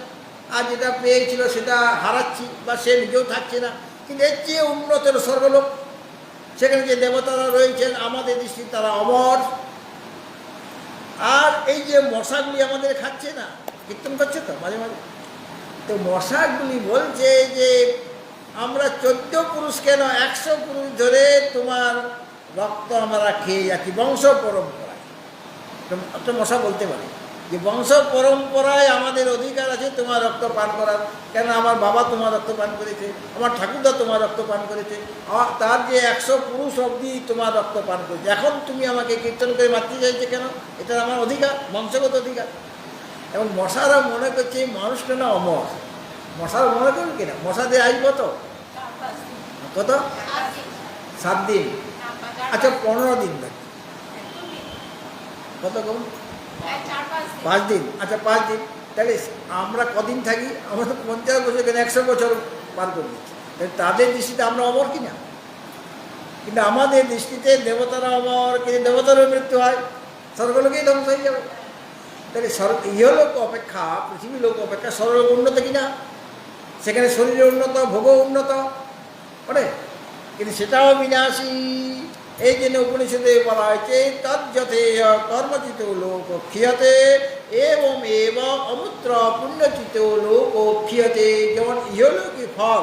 আর যেটা পেয়েছিল সেটা হারাচ্ছি, বা সে নিজেও থাকছে না। কিন্তু এর চেয়ে উন্নত স্বর্গলোক, সেখানে যে দেবতারা রয়েছেন আমাদের দৃষ্টি তারা অমর। আর এই যে মশাগুলি আমাদের খাচ্ছে না, কীর্তন করছে তো মাঝে মাঝে, তো মশাগুলি বলছে যে আমরা 14 পুরুষ কেন 100 পুরুষ ধরে তোমার রক্ত আমরা খেয়ে যাচ্ছি বংশ পরম্পরায়। একটা মশা বলতে পারে যে বংশ পরম্পরায় আমাদের অধিকার আছে তোমার রক্ত পান করার, কেন আমার বাবা তোমার রক্ত পান করেছে, আমার ঠাকুরদা তোমার রক্ত পান করেছে, তার যে 100 পুরুষ অবধি তোমার রক্ত পান করেছে, এখন তুমি আমাকে কীর্তন করে মারতে চাইছে কেন? এটা আমার অধিকার, বংশগত অধিকার। এবং মশারা মনে করছে মানুষটা না অমর। মশারা মনে করবে কিনা? মশাদের আয়ু কত? কত? 7 দিন। আচ্ছা 15 দিন থাকে। কত কম? 5 দিন। আচ্ছা 5 দিন, তাহলে আমরা কদিন থাকি? আমরা তো 50 বছর কেন 100 বছর পার করে দিচ্ছি। তাহলে তাদের দৃষ্টিতে আমরা অমর কিনা? কিন্তু আমাদের দৃষ্টিতে দেবতারা অমর, কিন্তু দেবতারও মৃত্যু হয়, স্বর্গলোকেই ধ্বংস হয়ে যাবে। তাহলে ইহলোক অপেক্ষা, পৃথিবীর লোক অপেক্ষা স্বর্গলোক উন্নত কিনা? সেখানে শরীরে উন্নত, ভোগও উন্নত করে, কিন্তু সেটাও বিনাশী। এই জন্য উপনিষদে বলা হয়েছে তজ্জথেয় কর্মচিত লোক ক্ষীয়তে এবং অমূত্র পুণ্যচিত লোক ক্ষীয়তে। যেমন ইহলোকী ফল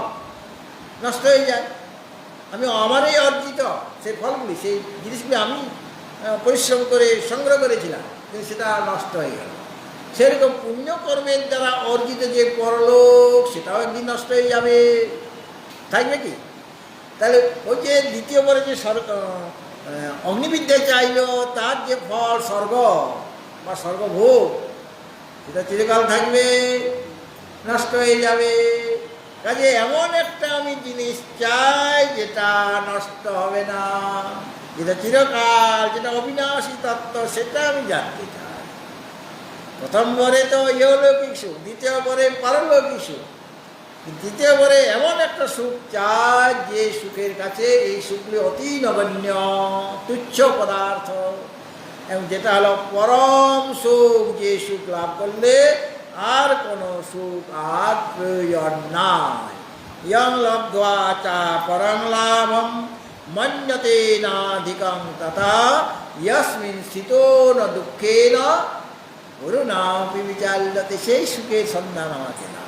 নষ্ট হয়ে যায়, আমি আমারই অর্জিত সেই ফলগুলি, সেই জিনিসগুলি আমি পরিশ্রম করে সংগ্রহ করেছিলাম, কিন্তু সেটা নষ্ট হয়ে গেল। সেরকম পুণ্যকর্মের দ্বারা অর্জিত যে পরলোক, সেটাও একদিন নষ্ট হয়ে যাবে, থাকবে কি? তাহলে ওই যে দ্বিতীয় বরে যে অগ্নিবিদ্যা চাইল, তার যে ফল স্বর্গ বা স্বর্গভোগ, সেটা চিরকাল থাকবে, নষ্ট হয়ে যাবে। কাজে এমন একটা আমি জিনিস চাই যেটা নষ্ট হবে না, যেটা চিরকাল, যেটা অবিনাশী তত্ত্ব, সেটা আমি জানতে চাই। প্রথম বরে তো ইহলৌকিক সুখ, দ্বিতীয় বরে পারলৌকিক সুখ, দ্বিতীয় বরে এমন একটা সুখ চাই যে সুখের কাছে এই সুখগুলি অতি নগণ্য, তুচ্ছ পদার্থ, এবং যেটা হলো পরম সুখ, যে সুখ লাভ করলে আর কোনো সুখ আর প্রয়োজন নাই। ইয়ং লব্ধ্বা চা পরং লাভম মন্যতে নাধিকং তথা ইয়স্মিন স্থিতো ন দুঃখেন করুণাপি বিচাল্যতে। সেই সুখের সন্ধান আমাকে না,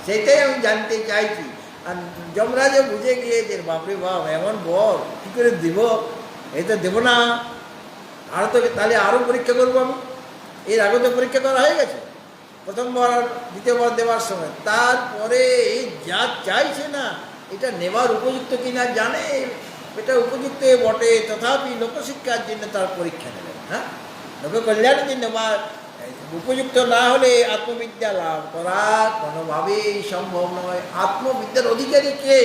সেটাই আমি জানতে চাইছি। আর যমরাজও বুঝে গিয়েছে, বাপরে বাপ এমন বর কী করে দেব, এই তো দেবো না, আরও তো তাহলে আরও পরীক্ষা করবো আমি। এর আগে তো পরীক্ষা করা হয়ে গেছে প্রথমবার দ্বিতীয়বার দেওয়ার সময়। তারপরে এই যা চাইছে না, এটা নেবার উপযুক্ত কিনা জানে, এটা উপযুক্ত বটে, তথাপি লোকশিক্ষার জন্য তার পরীক্ষা নেবেন। হ্যাঁ, লোক কল্যাণের জন্য বা উপযুক্ত না হলে আত্মবিদ্যা লাভ করা কোনোভাবেই সম্ভব নয়। আত্মবিদ্যার অধিকারী কে?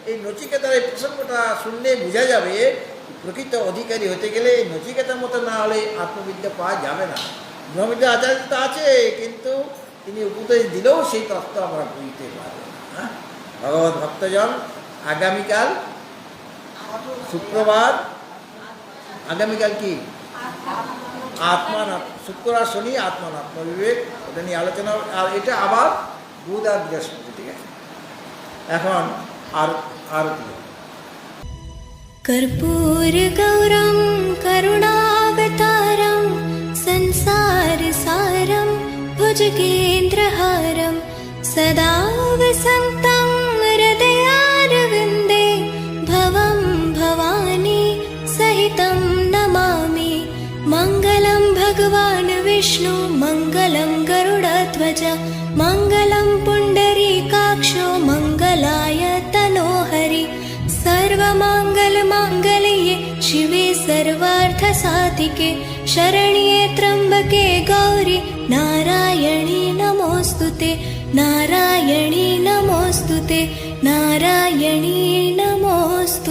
এই নচিকেতার এই প্রসঙ্গটা শুনলে বোঝা যাবে, প্রকৃত অধিকারী হতে গেলে নচিকেতার মতো না হলে আত্মবিদ্যা পাওয়া যাবে না। ব্রহ্মবিদ্যা আচার্য তো আছে, কিন্তু তিনি উপদেশ দিলেও সেই তত্ত্ব আমরা বুঝতে পারব না। হ্যাঁ, ভগবত ভক্তজন আগামীকাল শুক্রবার, আগামীকাল কি আত্মানাত্ম, শুক্র আর শনি আত্মানাত্ম বিবেক, ওটা নিয়ে আলোচনা। আর এটা আবার বুধ আর বৃহস্পতি। ঠিক আছে, এখন আর कर्पूर गौरं करुणावतारं संसार सारं भुजगेन्द्रहारं सदा वसन्तं हृदयारविन्दे भवं भवानी सहितं नमामि। मङ्गलं भगवान् विष्णु मङ्गलं गरुडध्वज मङ्गलं पुण्डरीकाक्षो मङ्गलाय तनोहरि। सर्वमङ्गलमाङ्गल्ये शिवे सर्वार्थसाधिके शरण्ये त्र्यम्बके गौरि नारायणी नमोऽस्तुते नारायणी नमोऽस्तुते नारायणी नमोऽस्तुते।